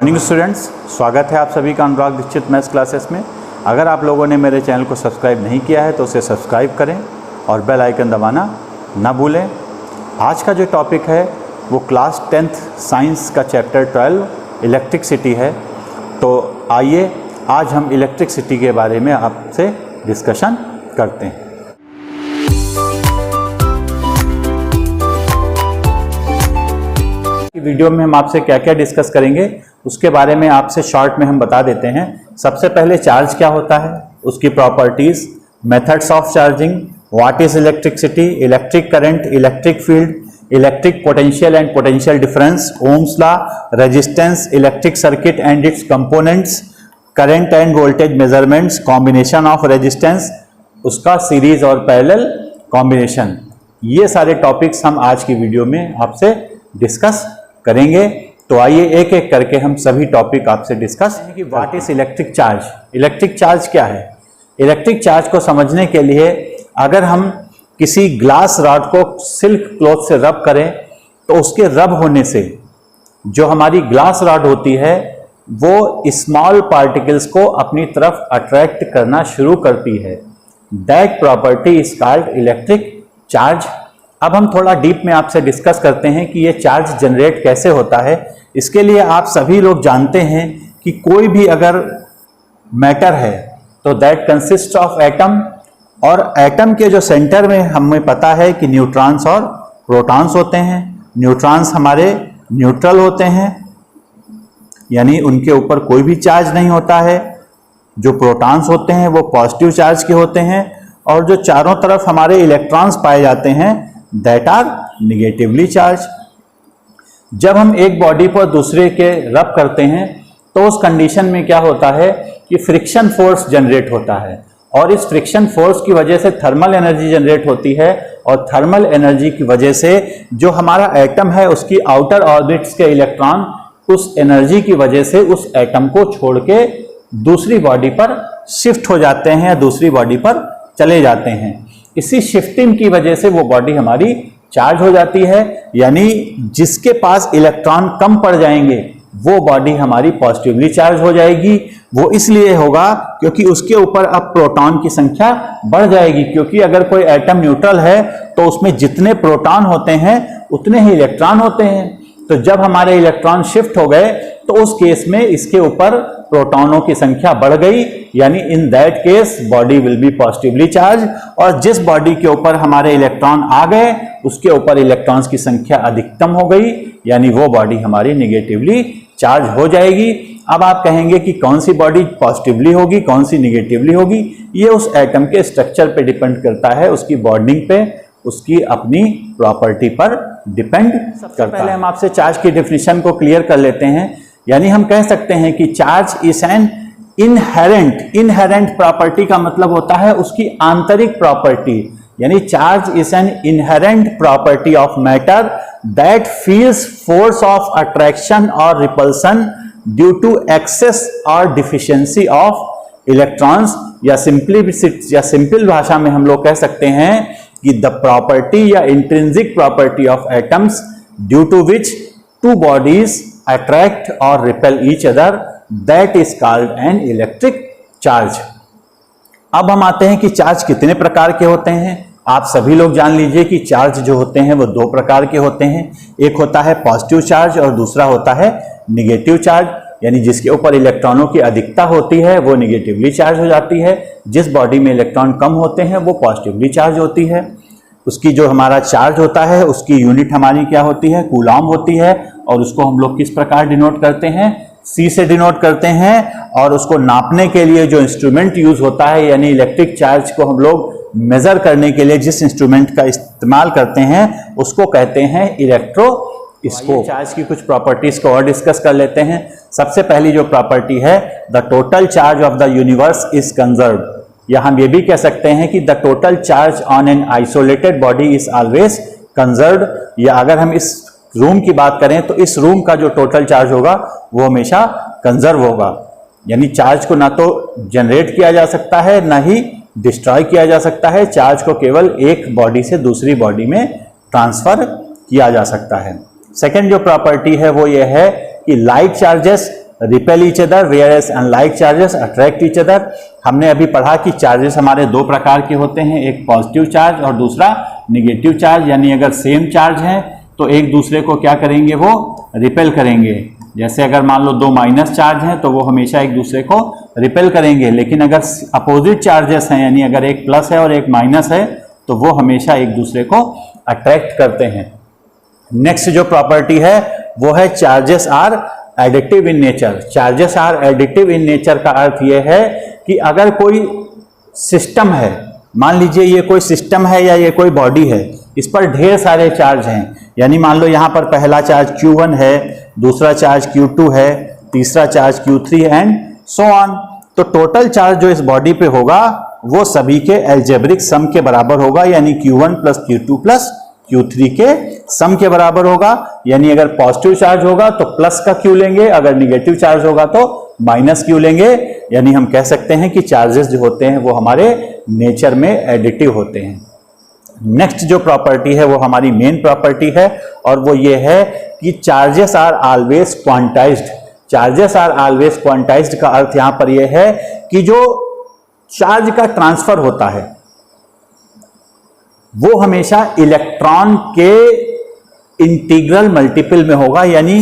Morning students, स्वागत है आप सभी का अनुराग दीक्षित मैथ्स क्लासेस में। अगर आप लोगों ने मेरे चैनल को सब्सक्राइब नहीं किया है तो उसे सब्सक्राइब करें और बेल आइकन दबाना ना भूलें। आज का जो टॉपिक है वो क्लास 10th साइंस का चैप्टर 12 इलेक्ट्रिसिटी है। तो आइए आज हम इलेक्ट्रिसिटी के बारे में आपसे डिस्कशन करते हैं। वीडियो में हम आपसे क्या क्या डिस्कस करेंगे उसके बारे में आपसे शॉर्ट में हम बता देते हैं। सबसे पहले चार्ज क्या होता है, उसकी properties, methods of charging, what is electricity, electric current, electric field, electric potential and potential difference, Ohm's law, resistance, electric circuit and it's components, current end voltage measurements, combination of resistance, उसका series और parallel combination. ये सारे topics हम आज की video में आपसे discuss करेंगे। तो आइए एक एक करके हम सभी टॉपिक आपसे डिस्कस करें कि what is electric charge. Electric charge क्या है? इलेक्ट्रिक चार्ज को समझने के लिए अगर हम किसी ग्लास रॉड को सिल्क क्लॉथ से रब करें तो उसके रब होने से जो हमारी ग्लास रॉड होती है वो स्मॉल पार्टिकल्स को अपनी तरफ अट्रैक्ट करना शुरू करती है। That property is called electric charge. अब हम थोड़ा डीप में आपसे डिस्कस करते हैं कि ये चार्ज जनरेट कैसे होता है। इसके लिए आप सभी लोग जानते हैं कि कोई भी अगर मैटर है तो दैट कंसिस्ट ऑफ एटम, और एटम के जो सेंटर में हमें पता है कि न्यूट्रॉन्स और प्रोटॉन्स होते हैं। न्यूट्रॉन्स हमारे न्यूट्रल होते हैं, यानी उनके ऊपर कोई भी चार्ज नहीं होता है। जो प्रोटॉन्स होते हैं वो पॉजिटिव चार्ज के होते हैं, और जो चारों तरफ हमारे इलेक्ट्रॉन्स पाए जाते हैं दैट आर निगेटिवली चार्ज। जब हम एक बॉडी पर दूसरे के रब करते हैं तो उस कंडीशन में क्या होता है कि फ्रिक्शन फोर्स जनरेट होता है, और इस फ्रिक्शन फोर्स की वजह से थर्मल एनर्जी जनरेट होती है, और थर्मल एनर्जी की वजह से जो हमारा एटम है उसकी आउटर ऑर्बिट्स के इलेक्ट्रॉन उस एनर्जी की वजह से उस एटम को छोड़ के दूसरी बॉडी पर शिफ्ट हो जाते हैं या दूसरी बॉडी पर चले जाते हैं। इसी शिफ्टिंग की वजह से वो बॉडी हमारी चार्ज हो जाती है, यानी जिसके पास इलेक्ट्रॉन कम पड़ जाएंगे वो बॉडी हमारी पॉजिटिवली चार्ज हो जाएगी। वो इसलिए होगा क्योंकि उसके ऊपर अब प्रोटॉन की संख्या बढ़ जाएगी, क्योंकि अगर कोई एटम न्यूट्रल है तो उसमें जितने प्रोटॉन होते हैं उतने ही इलेक्ट्रॉन होते हैं। तो जब हमारे इलेक्ट्रॉन शिफ्ट हो गए तो उस केस में इसके ऊपर प्रोटॉनों की संख्या बढ़ गई, यानी in that case body will be positively charge. और जिस बॉडी के ऊपर हमारे इलेक्ट्रॉन आ गए उसके ऊपर इलेक्ट्रॉन्स की संख्या अधिकतम हो गई, यानी वो बॉडी हमारी निगेटिवली चार्ज हो जाएगी। अब आप कहेंगे कि कौन सी बॉडी पॉजिटिवली होगी, कौन सी निगेटिवली होगी? ये उस एटम के स्ट्रक्चर पे डिपेंड करता है, उसकी बॉन्डिंग पे, उसकी अपनी प्रॉपर्टी पर डिपेंड करता है। पहले हम आपसे चार्ज की डेफिनेशन को क्लियर कर लेते हैं। यानी हम कह सकते हैं कि charge is an inherent property का मतलब होता है उसकी आंतरिक प्रॉपर्टी, यानी charge is an inherent property of matter that feels force of attraction और रिपल्सन ड्यू टू एक्सेस और डिफिशियंसी ऑफ इलेक्ट्रॉन्स। या सिंपल भाषा में हम लोग कह सकते हैं कि द प्रॉपर्टी या intrinsic property of atoms due to which two bodies attract or repel each other, that is called an electric charge। अब हम आते हैं कि चार्ज कितने प्रकार के होते हैं। आप सभी लोग जान लीजिए कि चार्ज जो होते हैं वो दो प्रकार के होते हैं। एक होता है पॉजिटिव चार्ज और दूसरा होता है निगेटिव चार्ज, यानी जिसके ऊपर इलेक्ट्रॉनों की अधिकता होती है वो निगेटिवली चार्ज हो जाती है, जिस बॉडी में इलेक्ट्रॉन कम होते हैं वो पॉजिटिवली चार्ज होती है। उसकी जो हमारा चार्ज होता है उसकी यूनिट हमारी क्या होती है, कूलॉम होती है, और उसको हम लोग किस प्रकार डिनोट करते हैं, C से डिनोट करते हैं। और उसको नापने के लिए जो इंस्ट्रूमेंट यूज होता है, यानी इलेक्ट्रिक चार्ज को हम लोग मेजर करने के लिए जिस इंस्ट्रूमेंट का इस्तेमाल करते हैं उसको कहते हैं इलेक्ट्रोस्कोप। चार्ज की कुछ प्रॉपर्टीज को और डिस्कस कर लेते हैं। सबसे पहली जो प्रॉपर्टी है, the total charge of the universe is conserved, या हम ये भी कह सकते हैं कि the total charge on an isolated body is always conserved. या अगर हम इस रूम की बात करें तो इस रूम का जो टोटल चार्ज होगा वो हमेशा कंजर्व होगा, यानी चार्ज को ना तो जनरेट किया जा सकता है ना ही डिस्ट्रॉय किया जा सकता है। चार्ज को केवल एक बॉडी से दूसरी बॉडी में ट्रांसफर किया जा सकता है। सेकेंड जो प्रॉपर्टी है वो ये है कि like charges repel each other, whereas unlike charges attract each other. हमने अभी पढ़ा कि चार्जेस हमारे दो प्रकार के होते हैं, एक पॉजिटिव चार्ज और दूसरा निगेटिव चार्ज। यानी अगर सेम चार्ज है तो एक दूसरे को क्या करेंगे, वो रिपेल करेंगे। जैसे अगर मान लो दो माइनस चार्ज हैं तो वो हमेशा एक दूसरे को रिपेल करेंगे, लेकिन अगर अपोजिट चार्जेस हैं, यानी अगर एक प्लस है और एक माइनस है, तो वो हमेशा एक दूसरे को अट्रैक्ट करते हैं। नेक्स्ट जो प्रॉपर्टी है वो है charges are additive in nature. Charges are additive in nature का अर्थ ये है कि अगर कोई सिस्टम है, मान लीजिए ये कोई सिस्टम है या ये कोई बॉडी है, इस पर ढेर सारे चार्ज हैं, यानी मान लो यहाँ पर पहला चार्ज Q1 है, दूसरा चार्ज Q2 है, तीसरा charge Q3 and so on. तो टोटल चार्ज जो इस बॉडी पे होगा वो सभी के एल्जेब्रिक सम के बराबर होगा, यानी Q1 plus Q2 plus Q3 के सम के बराबर होगा। यानी अगर पॉजिटिव चार्ज होगा तो प्लस का Q लेंगे, अगर निगेटिव चार्ज होगा तो माइनस Q लेंगे। यानी हम कह सकते हैं कि चार्जेस जो होते हैं वो हमारे नेचर में एडिटिव होते हैं। नेक्स्ट जो प्रॉपर्टी है वो हमारी मेन प्रॉपर्टी है और वो ये है कि charges are always quantised. Charges are always quantised का अर्थ यहां पर यह है कि जो चार्ज का ट्रांसफर होता है वो हमेशा इलेक्ट्रॉन के इंटीग्रल मल्टीपल में होगा, यानी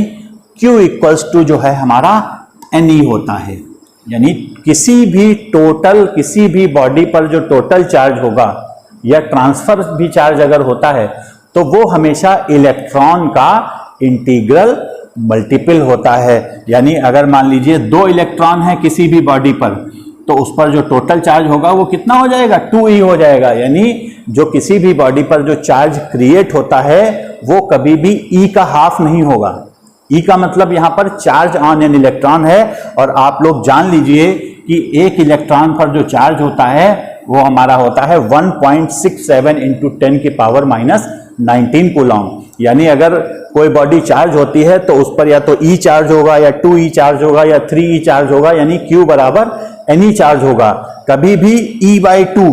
Q इक्वल्स टू जो है हमारा Ne होता है। यानी किसी भी बॉडी पर जो टोटल चार्ज होगा या ट्रांसफर भी चार्ज अगर होता है तो वो हमेशा इलेक्ट्रॉन का इंटीग्रल मल्टीपल होता है। यानी अगर मान लीजिए दो इलेक्ट्रॉन है किसी भी बॉडी पर, तो उस पर जो टोटल चार्ज होगा वो कितना हो जाएगा, 2e हो जाएगा। यानी जो किसी भी बॉडी पर जो चार्ज क्रिएट होता है वो कभी भी e का हाफ नहीं होगा। e का मतलब यहां पर चार्ज ऑन एन इलेक्ट्रॉन है, और आप लोग जान लीजिए कि एक इलेक्ट्रॉन पर जो चार्ज होता है वो हमारा होता है 1.67 इंटू 10 की पावर -19 कूलॉम। यानी अगर कोई बॉडी चार्ज होती है तो उस पर या तो E चार्ज होगा या 2e चार्ज होगा या 3e चार्ज होगा, यानी Q बराबर Ne चार्ज होगा। कभी भी E/2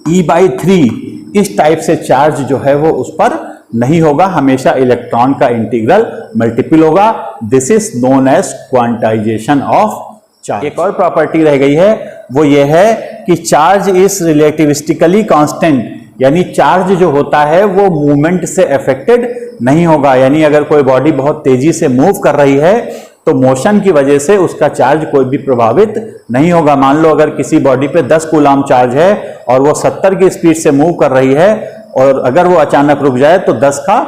E/3 इस टाइप से चार्ज जो है वो उस पर नहीं होगा, हमेशा इलेक्ट्रॉन का इंटीग्रल मल्टीपल होगा। This is known as quantization of charge. एक और प्रॉपर्टी रह गई है, वो ये है कि चार्ज इज रिलेटिविस्टिकली कांस्टेंट। यानी चार्ज जो होता है वो मूवमेंट से अफेक्टेड नहीं होगा। यानी अगर कोई बॉडी बहुत तेजी से मूव कर रही है तो मोशन की वजह से उसका चार्ज कोई भी प्रभावित नहीं होगा। मान लो अगर किसी बॉडी पे 10 कूलॉम चार्ज है और वो 70 की स्पीड से मूव कर रही है, और अगर वो अचानक रुक जाए तो 10 का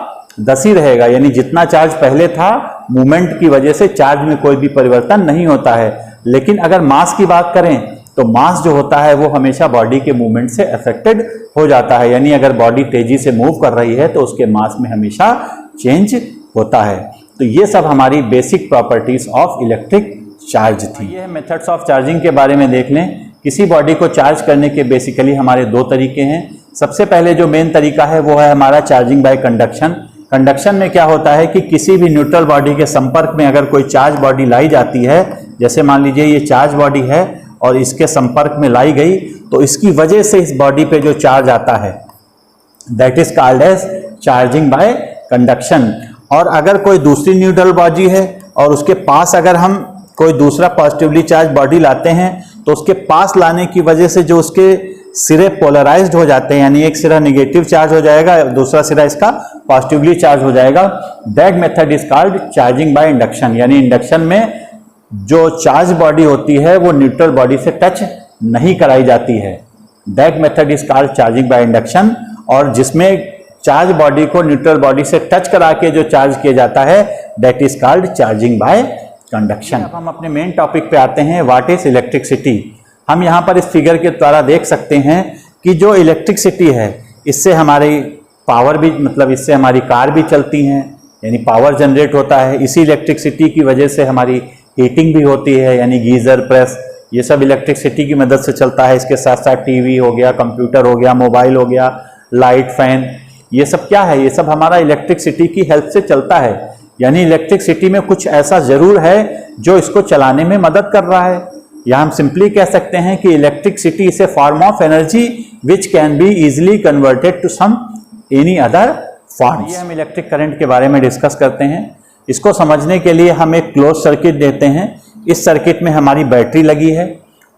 10 ही रहेगा। यानी जितना चार्ज पहले था, मूवमेंट की वजह से चार्ज में कोई भी परिवर्तन नहीं होता है। लेकिन अगर मास की बात करें तो मास जो होता है वो हमेशा बॉडी के मूवमेंट से अफेक्टेड हो जाता है। यानी अगर बॉडी तेजी से मूव कर रही है तो उसके मास में हमेशा चेंज होता है। तो ये सब हमारी basic properties of electric charge थी। ये मेथड्स ऑफ चार्जिंग के बारे में देख लें। किसी बॉडी को चार्ज करने के बेसिकली हमारे दो तरीके हैं। सबसे पहले जो मेन तरीका है वो है हमारा चार्जिंग बाय कंडक्शन। कंडक्शन में क्या होता है कि किसी भी न्यूट्रल बॉडी के संपर्क में अगर कोई चार्ज बॉडी लाई जाती है, जैसे मान लीजिए ये चार्ज बॉडी है और इसके संपर्क में लाई गई, तो इसकी वजह से इस बॉडी पे जो चार्ज आता है that is called as charging by conduction. और अगर कोई दूसरी न्यूट्रल बॉडी है और उसके पास अगर हम कोई दूसरा पॉजिटिवली चार्ज बॉडी लाते हैं तो उसके पास लाने की वजह से जो उसके सिरे पोलराइज्ड हो जाते हैं, यानी एक सिरा नेगेटिव चार्ज हो जाएगा, दूसरा सिरा इसका पॉजिटिवली चार्ज हो जाएगा। That method is called charging by induction. यानी इंडक्शन में जो चार्ज बॉडी होती है वो न्यूट्रल बॉडी से टच नहीं कराई जाती है। That method is called charging by induction. और जिसमें चार्ज बॉडी को न्यूट्रल बॉडी से टच करा के जो चार्ज किया जाता है that is called charging by conduction. अब हम अपने मेन टॉपिक पे आते हैं, व्हाट इज इलेक्ट्रिसिटी। हम यहाँ पर इस फिगर के द्वारा देख सकते हैं कि जो इलेक्ट्रिसिटी है इससे हमारी पावर भी, मतलब इससे हमारी कार भी चलती हैं, यानी पावर जनरेट होता है। इसी इलेक्ट्रिसिटी की वजह से हमारी हीटिंग भी होती है, यानी गीजर, प्रेस, ये सब इलेक्ट्रिसिटी की मदद से चलता है। इसके साथ साथ टीवी हो गया, कंप्यूटर हो गया, मोबाइल हो गया, लाइट, फैन, ये सब क्या है, ये सब हमारा इलेक्ट्रिसिटी की हेल्प से चलता है। यानी इलेक्ट्रिसिटी में कुछ ऐसा जरूर है जो इसको चलाने में मदद कर रहा है। या हम सिंपली कह सकते हैं कि electricity is a form of energy which can be easily converted to some any other form. ये हम इलेक्ट्रिक करंट के बारे में डिस्कस करते हैं। इसको समझने के लिए हम एक क्लोज सर्किट देते हैं। इस सर्किट में हमारी बैटरी लगी है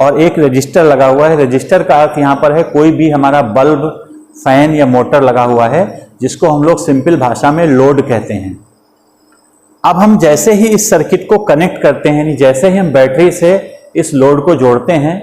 और एक रजिस्टर लगा हुआ है। रजिस्टर का अर्थ यहाँ पर है कोई भी हमारा बल्ब, फैन या मोटर लगा हुआ है, जिसको हम लोग सिंपल भाषा में लोड कहते हैं। अब हम जैसे ही इस सर्किट को कनेक्ट करते हैं, जैसे ही हम बैटरी से इस लोड को जोड़ते हैं,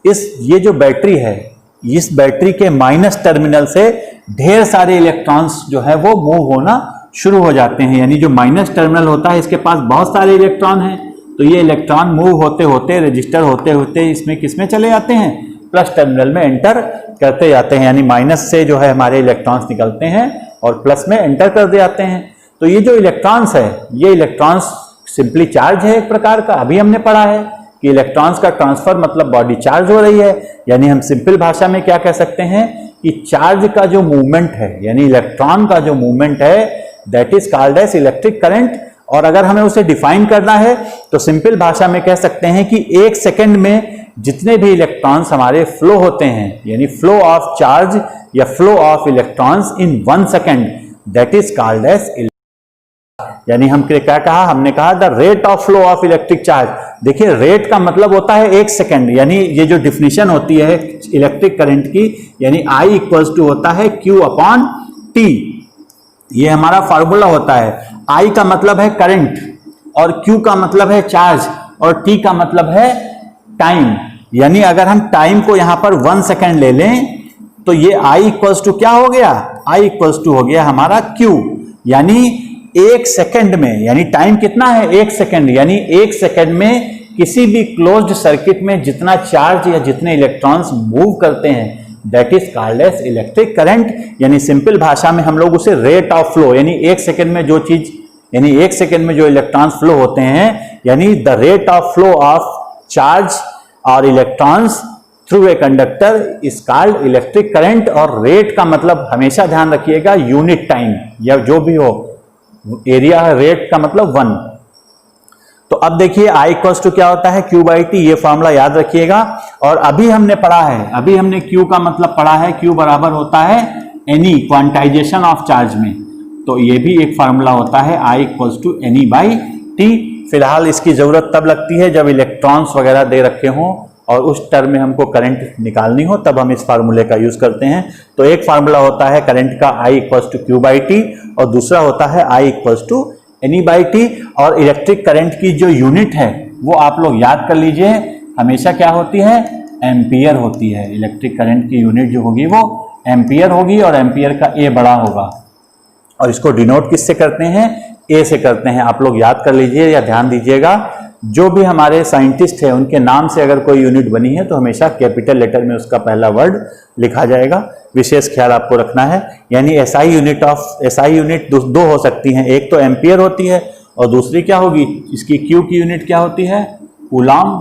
ये जो बैटरी है, इस बैटरी के माइनस टर्मिनल से ढेर सारे इलेक्ट्रॉन्स जो है वो मूव होना शुरू हो जाते हैं। यानी जो माइनस टर्मिनल होता है, इसके पास बहुत सारे इलेक्ट्रॉन हैं, तो ये इलेक्ट्रॉन मूव होते होते, रजिस्टर होते होते इसमें किसमें चले जाते हैं, प्लस टर्मिनल में एंटर करते जाते हैं। यानी माइनस से जो है हमारे इलेक्ट्रॉन्स निकलते हैं और प्लस में एंटर कर दे जाते हैं। तो ये जो इलेक्ट्रॉन्स है, ये इलेक्ट्रॉन्स सिंपली चार्ज है एक प्रकार का। अभी हमने पढ़ा है कि इलेक्ट्रॉन्स का ट्रांसफर मतलब बॉडी चार्ज हो रही है। यानी हम सिंपल भाषा में क्या कह सकते हैं कि चार्ज का जो मूवमेंट है, यानी इलेक्ट्रॉन का जो मूवमेंट है, that is called as electric current. और अगर हमें उसे डिफाइन करना है तो सिंपल भाषा में कह सकते हैं कि एक सेकंड में जितने भी इलेक्ट्रॉन्स हमारे फ्लो होते हैं, यानी फ्लो ऑफ चार्ज या flow of electrons in 1 second, that is called as, यानी हम क्या कहा, हमने कहा the rate of flow of electric charge. देखिए रेट का मतलब होता है एक सेकंड, यानी ये जो डिफिनीशन होती है इलेक्ट्रिक करंट की, यानी I इक्वल्स टू होता है Q अपॉन T। ये हमारा फार्मूला होता है। I का मतलब है करंट और Q का मतलब है चार्ज और T का मतलब है टाइम। यानी अगर हम टाइम को यहां पर 1 सेकंड ले लें तो ये I इक्वल्स टू क्या हो गया, I इक्वल्स टू हो गया हमारा Q। यानी एक सेकंड में, यानी टाइम कितना है, 1 सेकंड, यानी 1 सेकंड में किसी भी क्लोज्ड सर्किट में जितना चार्ज या जितने इलेक्ट्रॉन्स मूव करते हैं, that is called as electric current. यानी सिंपल भाषा में हम लोग उसे रेट ऑफ फ्लो, यानी 1 सेकंड में जो चीज, यानी 1 सेकंड में जो इलेक्ट्रॉन्स फ्लो होते हैं, यानी the rate of flow of charge और electrons through a conductor is called electric current. और रेट का मतलब हमेशा ध्यान रखिएगा यूनिट टाइम या जो भी हो, एरिया है, रेट का मतलब 1। तो अब देखिए I इक्वल्स टू क्या होता है, Q बाई टी, ये फॉर्मूला याद रखिएगा। और अभी हमने पढ़ा है, अभी हमने Q का मतलब पढ़ा है, Q बराबर होता है NE, क्वांटाइजेशन ऑफ चार्ज में। तो ये भी एक फार्मूला होता है I equals to NE by T. फिलहाल इसकी जरूरत तब लगती है जब इलेक्ट्रॉन्स वगैरह दे रखे हों और उस टर्म में हमको करंट निकालनी हो, तब हम इस फार्मूले का यूज करते हैं। तो एक फार्मूला होता है करंट का I equals to Q by T और दूसरा होता है I equals to NE by T. और इलेक्ट्रिक करंट की जो यूनिट है वो आप लोग याद कर लीजिए, हमेशा क्या होती है, एम्पियर होती है। इलेक्ट्रिक करंट की यूनिट जो होगी वो एम्पियर होगी और एम्पियर का A बड़ा होगा। और इसको डिनोट किससे करते हैं, A से करते हैं। आप लोग याद कर लीजिए या ध्यान दीजिएगा, जो भी हमारे साइंटिस्ट हैं उनके नाम से अगर कोई यूनिट बनी है तो हमेशा कैपिटल लेटर में उसका पहला वर्ड लिखा जाएगा। विशेष ख्याल आपको रखना है। यानी SI यूनिट दो हो सकती हैं, एक तो एम्पियर होती है और दूसरी क्या होगी, इसकी Q की यूनिट क्या होती है, कूलॉम।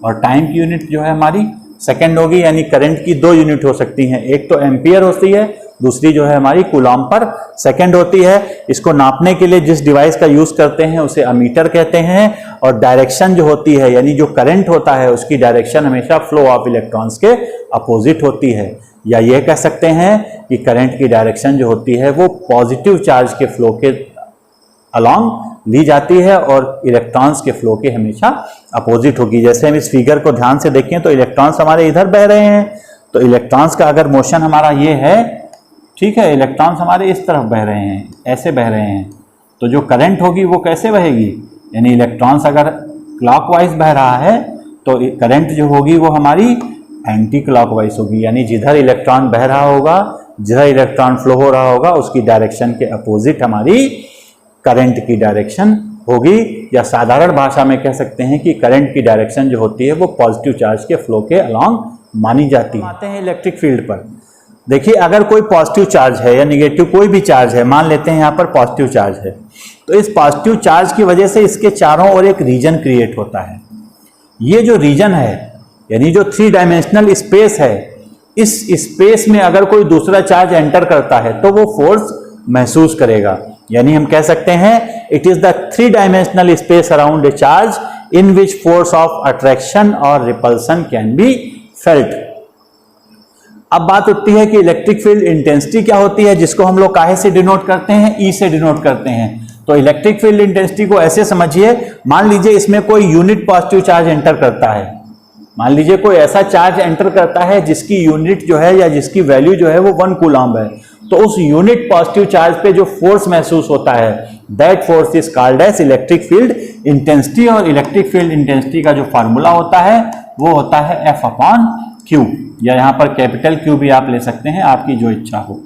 और टाइम की यूनिट जो है हमारी सेकंड होगी। यानी करंट की 2 यूनिट हो सकती हैं, एक तो एम्पियर होती है, दूसरी जो है हमारी कूलॉम पर सेकंड होती है। इसको नापने के लिए जिस डिवाइस का यूज करते हैं उसे अमीटर कहते हैं। और डायरेक्शन जो होती है, यानी जो करंट होता है उसकी डायरेक्शन हमेशा फ्लो ऑफ इलेक्ट्रॉन्स के अपोजिट होती है। या यह कह सकते हैं कि करंट की डायरेक्शन जो होती है वो पॉजिटिव चार्ज के फ्लो के अलॉन्ग ली जाती है और इलेक्ट्रॉन्स के फ्लो के हमेशा अपोजिट होगी। जैसे हम इस फिगर को ध्यान से देखें तो इलेक्ट्रॉन्स हमारे इधर बह रहे हैं, तो इलेक्ट्रॉन्स का अगर मोशन हमारा ये है, ठीक है, इलेक्ट्रॉन्स हमारे इस तरफ बह रहे हैं, ऐसे बह रहे हैं, तो जो करंट होगी वो कैसे बहेगी, यानी इलेक्ट्रॉन्स अगर क्लॉकवाइज बह रहा है तो करंट जो होगी वो हमारी एंटी क्लॉकवाइज होगी। यानी जिधर इलेक्ट्रॉन बह रहा होगा, जिधर इलेक्ट्रॉन फ्लो हो रहा होगा, उसकी डायरेक्शन के अपोजिट हमारी करंट की डायरेक्शन होगी। या साधारण भाषा में कह सकते हैं कि करंट की डायरेक्शन जो होती है वो पॉजिटिव चार्ज के फ्लो के अलॉन्ग मानी जाती है। आते हैं इलेक्ट्रिक फील्ड पर। देखिए अगर कोई पॉजिटिव चार्ज है या निगेटिव कोई भी चार्ज है, मान लेते हैं यहाँ पर पॉजिटिव चार्ज है, तो इस पॉजिटिव चार्ज की वजह से इसके चारों ओर एक रीजन क्रिएट होता है। ये जो रीजन है, यानी जो 3 डायमेंशनल स्पेस है, इस स्पेस में अगर कोई दूसरा चार्ज एंटर करता है तो वो फोर्स महसूस करेगा। यानी हम कह सकते हैं it is the 3 dimensional space around a charge in which force of attraction और रिपल्सन कैन बी फेल्ट। अब बात उठती है कि इलेक्ट्रिक फील्ड इंटेंसिटी क्या होती है, जिसको हम लोग काहे से डिनोट करते हैं, ई से डिनोट करते हैं। तो इलेक्ट्रिक फील्ड इंटेंसिटी को ऐसे समझिए, मान लीजिए इसमें कोई यूनिट पॉजिटिव चार्ज एंटर करता है, मान लीजिए कोई ऐसा चार्ज एंटर करता है जिसकी यूनिट जो है या जिसकी वैल्यू जो है वो 1 कूलम्ब है, तो उस यूनिट पॉजिटिव चार्ज पे जो फोर्स महसूस होता है that force is called as electric field intensity. और इलेक्ट्रिक फील्ड इंटेंसिटी का जो फार्मूला होता है वो होता है F अपॉन Q, या यहाँ पर कैपिटल Q भी आप ले सकते हैं, आपकी जो इच्छा हो,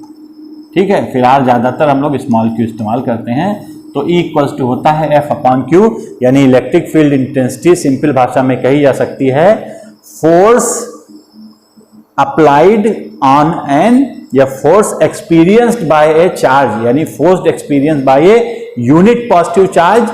ठीक है। फिलहाल ज्यादातर हम लोग स्मॉल q इस्तेमाल करते हैं। तो E इक्वल्स टू होता है F अपॉन Q, यानी इलेक्ट्रिक फील्ड इंटेंसिटी सिंपल भाषा में कही जा सकती है फोर्स अप्लाइड ऑन एन, या force experienced by a charge, यानी force experience by a unit positive charge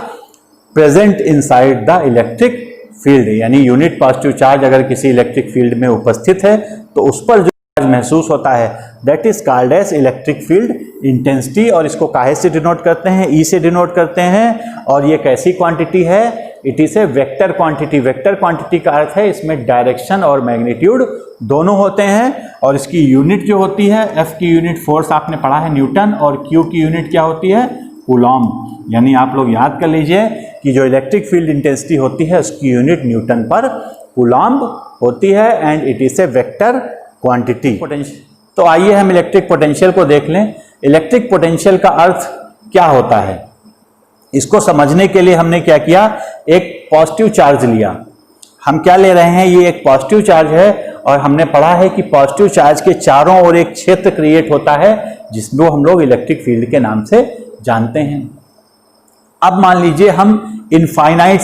present inside the electric field, यानी यूनिट पॉजिटिव चार्ज अगर किसी इलेक्ट्रिक फील्ड में उपस्थित है तो उस पर जो चार्ज महसूस होता है that is called as electric field intensity. और इसको काहे से डिनोट करते हैं? ई से डिनोट करते हैं। और ये कैसी क्वांटिटी है? It is a vector quantity. Vector quantity का अर्थ है इसमें डायरेक्शन और मैग्नीट्यूड दोनों होते हैं। और इसकी यूनिट जो होती है, एफ की यूनिट फोर्स आपने पढ़ा है न्यूटन, और क्यू की यूनिट क्या होती है? कूलॉम्ब। यानी आप लोग याद कर लीजिए कि जो इलेक्ट्रिक फील्ड इंटेंसिटी होती है उसकी यूनिट न्यूटन पर कूलॉम्ब होती है, and it is a vector quantity. Potential, तो आइए हम इलेक्ट्रिक पोटेंशियल को देख लें। इलेक्ट्रिक पोटेंशियल का अर्थ क्या होता है, इसको समझने के लिए हमने क्या किया, एक पॉजिटिव चार्ज लिया। हम क्या ले रहे हैं, ये एक पॉजिटिव चार्ज है, और हमने पढ़ा है कि पॉजिटिव चार्ज के चारों ओर एक क्षेत्र क्रिएट होता है जिसको हम लोग इलेक्ट्रिक फील्ड के नाम से जानते हैं। अब मान लीजिए हम इनफाइनाइट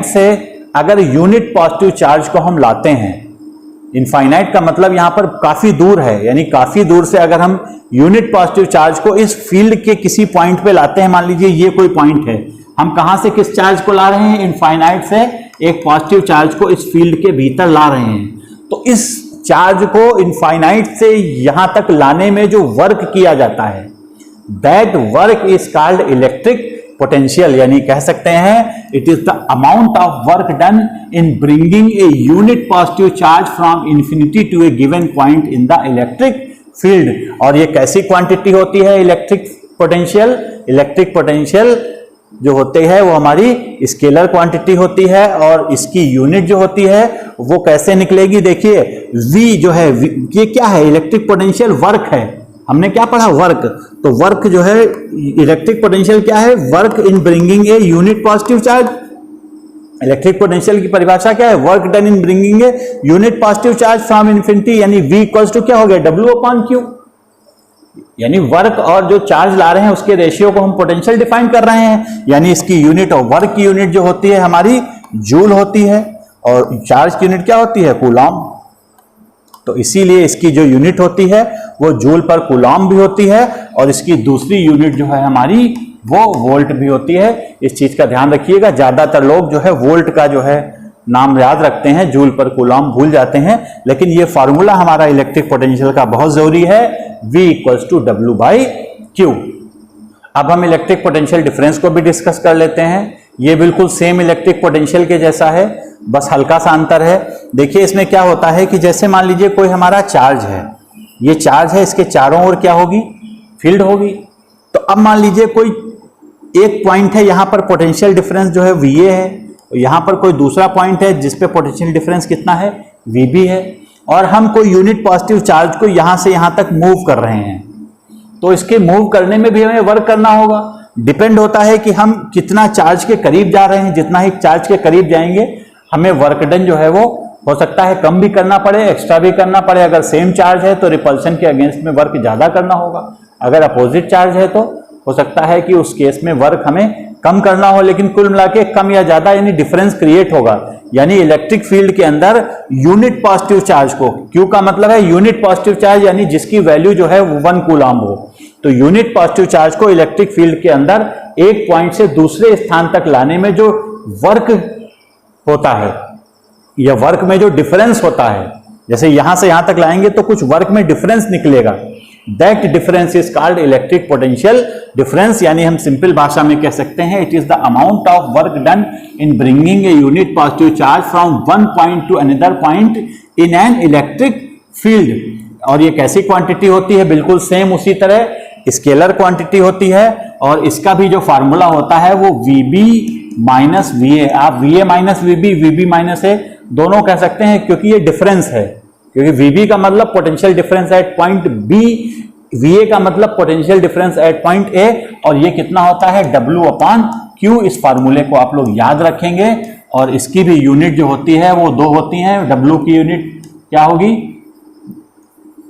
से अगर यूनिट पॉजिटिव चार्ज को हम लाते हैं, इनफाइनाइट का मतलब यहां पर काफी दूर है, यानी काफी दूर से अगर हम यूनिट पॉजिटिव चार्ज को इस फील्ड के किसी पॉइंट पे लाते हैं, मान लीजिए ये कोई पॉइंट है, हम कहां से किस चार्ज को ला रहे हैं, इनफाइनाइट से एक पॉजिटिव चार्ज को इस फील्ड के भीतर ला रहे हैं। तो इस चार्ज को इनफाइनाइट से यहां तक लाने में जो वर्क किया जाता है that work is called electric potential, यानी कह सकते हैं it is the amount of work done in bringing a unit positive charge from infinity to a given point in the electric field. और ये कैसी क्वांटिटी होती है इलेक्ट्रिक पोटेंशियल? इलेक्ट्रिक पोटेंशियल जो होते हैं वो हमारी स्केलर क्वांटिटी होती है, और इसकी यूनिट जो होती है वो कैसे निकलेगी, देखिए V जो है, ये क्या है, इलेक्ट्रिक पोटेंशियल वर्क है। हमने क्या पढ़ा, वर्क। तो वर्क जो है इलेक्ट्रिक पोटेंशियल क्या है, work in bringing a unit positive charge. Electric potential की परिभाषा क्या है, work done in bringing a unit positive charge from infinity, यानी V इक्वल्स टू क्या हो गया, W अपॉन Q। यानी वर्क और जो चार्ज ला रहे हैं उसके रेशियो को हम पोटेंशियल डिफाइन कर रहे हैं, यानी इसकी यूनिट और वर्क की यूनिट जो होती है हमारी जूल होती है, और चार्ज की यूनिट क्या होती है, कूलॉम्ब। तो इसीलिए इसकी जो यूनिट होती है वो जूल पर कूलॉम्ब भी होती है, और इसकी दूसरी यूनिट जो है हमारी वो वोल्ट भी होती है। इस चीज का ध्यान रखिएगा, ज्यादातर लोग जो है वोल्ट का जो है नाम याद रखते हैं, जूल पर कूलॉम्ब भूल जाते हैं, लेकिन ये फार्मूला हमारा इलेक्ट्रिक पोटेंशियल का बहुत जरूरी है, V equals to W by Q। अब हम इलेक्ट्रिक पोटेंशियल डिफरेंस को भी डिस्कस कर लेते हैं। ये बिल्कुल सेम इलेक्ट्रिक पोटेंशियल के जैसा है, बस हल्का सा अंतर है। देखिए इसमें क्या होता है कि जैसे मान लीजिए कोई हमारा चार्ज है, ये चार्ज है, इसके चारों ओर क्या होगी, फील्ड होगी। तो अब मान लीजिए कोई एक पॉइंट है, यहां पर पोटेंशियल डिफरेंस जो है VA है, यहां पर कोई दूसरा पॉइंट है जिसपे पोटेंशियल डिफरेंस कितना है, VB है, और हम कोई यूनिट पॉजिटिव चार्ज को यहां से यहां तक मूव कर रहे हैं। तो इसके मूव करने में भी हमें वर्क करना होगा। डिपेंड होता है कि हम कितना चार्ज के करीब जा रहे हैं, जितना ही चार्ज के करीब जाएंगे हमें वर्क डन जो है वो हो सकता है कम भी करना पड़े, एक्स्ट्रा भी करना पड़े। अगर सेम चार्ज है तो रिपल्शन के अगेंस्ट में वर्क ज्यादा करना होगा, अगर अपोजिट चार्ज है तो हो सकता है कि उस केस में वर्क हमें कम करना हो, लेकिन कुल मिला के कम या ज्यादा यानी डिफरेंस क्रिएट होगा। यानी इलेक्ट्रिक फील्ड के अंदर यूनिट पॉजिटिव चार्ज को, Q का मतलब है यूनिट पॉजिटिव चार्ज, यानी जिसकी वैल्यू जो है 1 कूलॉम्ब हो, तो यूनिट पॉजिटिव चार्ज को इलेक्ट्रिक फील्ड के अंदर एक पॉइंट से दूसरे स्थान तक लाने में जो वर्क होता है या वर्क में जो डिफरेंस होता है, जैसे यहां से यहां तक लाएंगे तो कुछ वर्क में डिफरेंस निकलेगा, that difference is called electric potential difference. यानी हम सिंपल भाषा में कह सकते हैं it is the amount of work done in bringing a unit positive charge from one point two another point in an electric field. और ये कैसी क्वांटिटी होती है, बिल्कुल सेम उसी तरह स्केलर क्वांटिटी होती है, और इसका भी जो फार्मूला होता है वो VB माइनस VA। आप VA minus VB minus A दोनों कह सकते हैं, क्योंकि ये डिफरेंस है, क्योंकि VB का मतलब potential difference at point B, VA का मतलब potential difference at point A, और ये कितना होता है W/Q। इस फार्मूले को आप लोग याद रखेंगे, और इसकी भी यूनिट जो होती है वो दो होती हैं। W की यूनिट क्या होगी?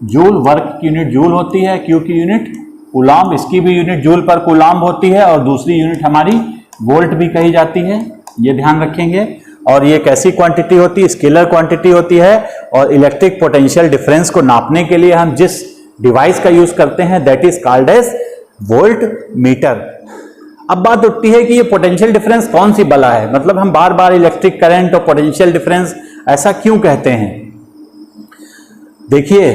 जूल, वर्क की यूनिट जूल होती है, Q की यूनिट कूलॉम्ब, इसकी भी यूनिट जूल पर कूलॉम्ब होती है, और दूसरी यूनिट हमारी वोल्ट भी कही जाती है, ये ध्यान रखेंगे। और ये कैसी क्वांटिटी होती है? स्केलर क्वांटिटी होती है, और इलेक्ट्रिक पोटेंशियल डिफरेंस को नापने के लिए हम जिस डिवाइस का यूज करते हैं that is called as voltmeter. अब बात उठती है कि ये पोटेंशियल डिफरेंस कौन सी बला है, मतलब हम बार बार इलेक्ट्रिक करंट और पोटेंशियल डिफरेंस ऐसा क्यों कहते हैं? देखिए,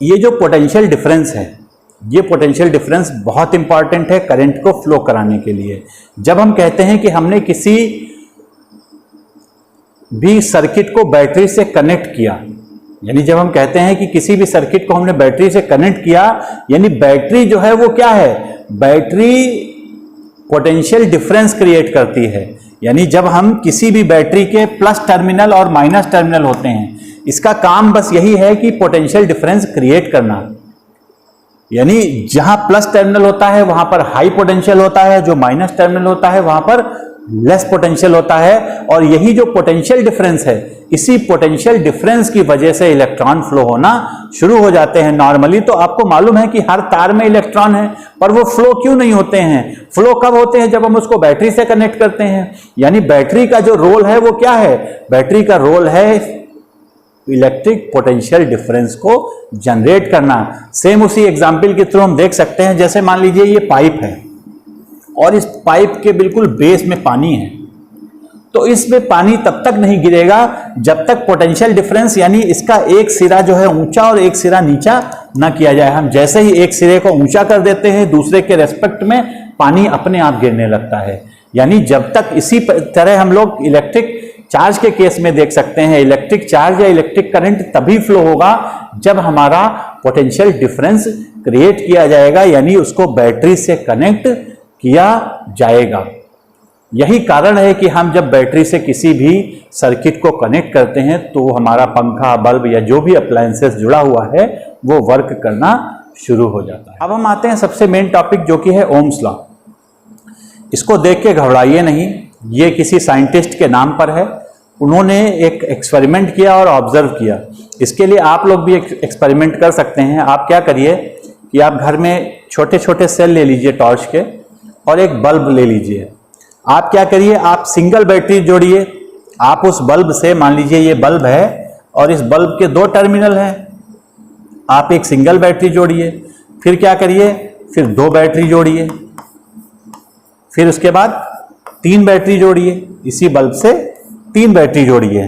ये जो पोटेंशियल डिफरेंस है, ये पोटेंशियल डिफरेंस बहुत इंपॉर्टेंट है करंट को फ्लो कराने के लिए। जब हम कहते हैं कि हमने किसी भी सर्किट को बैटरी से कनेक्ट किया, यानी जब हम कहते हैं कि किसी भी सर्किट को हमने बैटरी से कनेक्ट किया, यानी बैटरी जो है वो क्या है? बैटरी पोटेंशियल डिफरेंस क्रिएट करती है। यानी जब हम किसी भी बैटरी के प्लस टर्मिनल और माइनस टर्मिनल होते हैं, इसका काम बस यही है कि पोटेंशियल डिफरेंस क्रिएट करना। यानी जहां प्लस टर्मिनल होता है वहां पर हाई पोटेंशियल होता है, जो माइनस टर्मिनल होता है वहां पर लेस पोटेंशियल होता है, और यही जो पोटेंशियल डिफरेंस है, इसी पोटेंशियल डिफरेंस की वजह से इलेक्ट्रॉन फ्लो होना शुरू हो जाते हैं। नॉर्मली तो आपको मालूम है कि हर तार में इलेक्ट्रॉन है, पर वो फ्लो क्यों नहीं होते हैं? फ्लो कब होते हैं? जब हम उसको बैटरी से कनेक्ट करते हैं। यानी बैटरी का जो रोल है वो क्या है? बैटरी का रोल है इलेक्ट्रिक पोटेंशियल डिफरेंस को जनरेट करना। सेम उसी एग्जाम्पल के थ्रू हम देख सकते हैं। जैसे मान लीजिए ये पाइप है, और इस पाइप के बिल्कुल बेस में पानी है, तो इसमें पानी तब तक नहीं गिरेगा जब तक पोटेंशियल डिफरेंस, यानी इसका एक सिरा जो है ऊंचा और एक सिरा नीचा ना किया जाए। हम जैसे ही एक सिरे को ऊंचा कर देते हैं, दूसरे के रेस्पेक्ट में पानी अपने आप गिरने लगता है। यानी जब तक इसी तरह हम लोग इलेक्ट्रिक चार्ज के केस में देख सकते हैं, इलेक्ट्रिक चार्ज या इलेक्ट्रिक करंट तभी फ्लो होगा जब हमारा पोटेंशियल डिफरेंस क्रिएट किया जाएगा, यानी उसको बैटरी से कनेक्ट किया जाएगा। यही कारण है कि हम जब बैटरी से किसी भी सर्किट को कनेक्ट करते हैं तो हमारा पंखा, बल्ब या जो भी अप्लायंसेस जुड़ा हुआ है वो वर्क करना शुरू हो जाता है। अब हम आते हैं सबसे मेन टॉपिक, जो कि है ओम्स लॉ। इसको देख के घबराइए नहीं, ये किसी साइंटिस्ट के नाम पर है। उन्होंने एक एक्सपेरिमेंट किया और ऑब्जर्व किया। इसके लिए आप लोग भी एक एक्सपेरिमेंट कर सकते हैं। आप क्या करिए कि आप घर में छोटे छोटे सेल ले लीजिए टॉर्च के, और एक बल्ब ले लीजिए। आप क्या करिए, आप सिंगल बैटरी जोड़िए। आप उस बल्ब से, मान लीजिए ये बल्ब है और इस बल्ब के दो टर्मिनल हैं, आप एक सिंगल बैटरी जोड़िए। फिर क्या करिए, फिर दो बैटरी जोड़िए, फिर उसके बाद 3 बैटरी जोड़िए। इसी बल्ब से 3 बैटरी जोड़िए।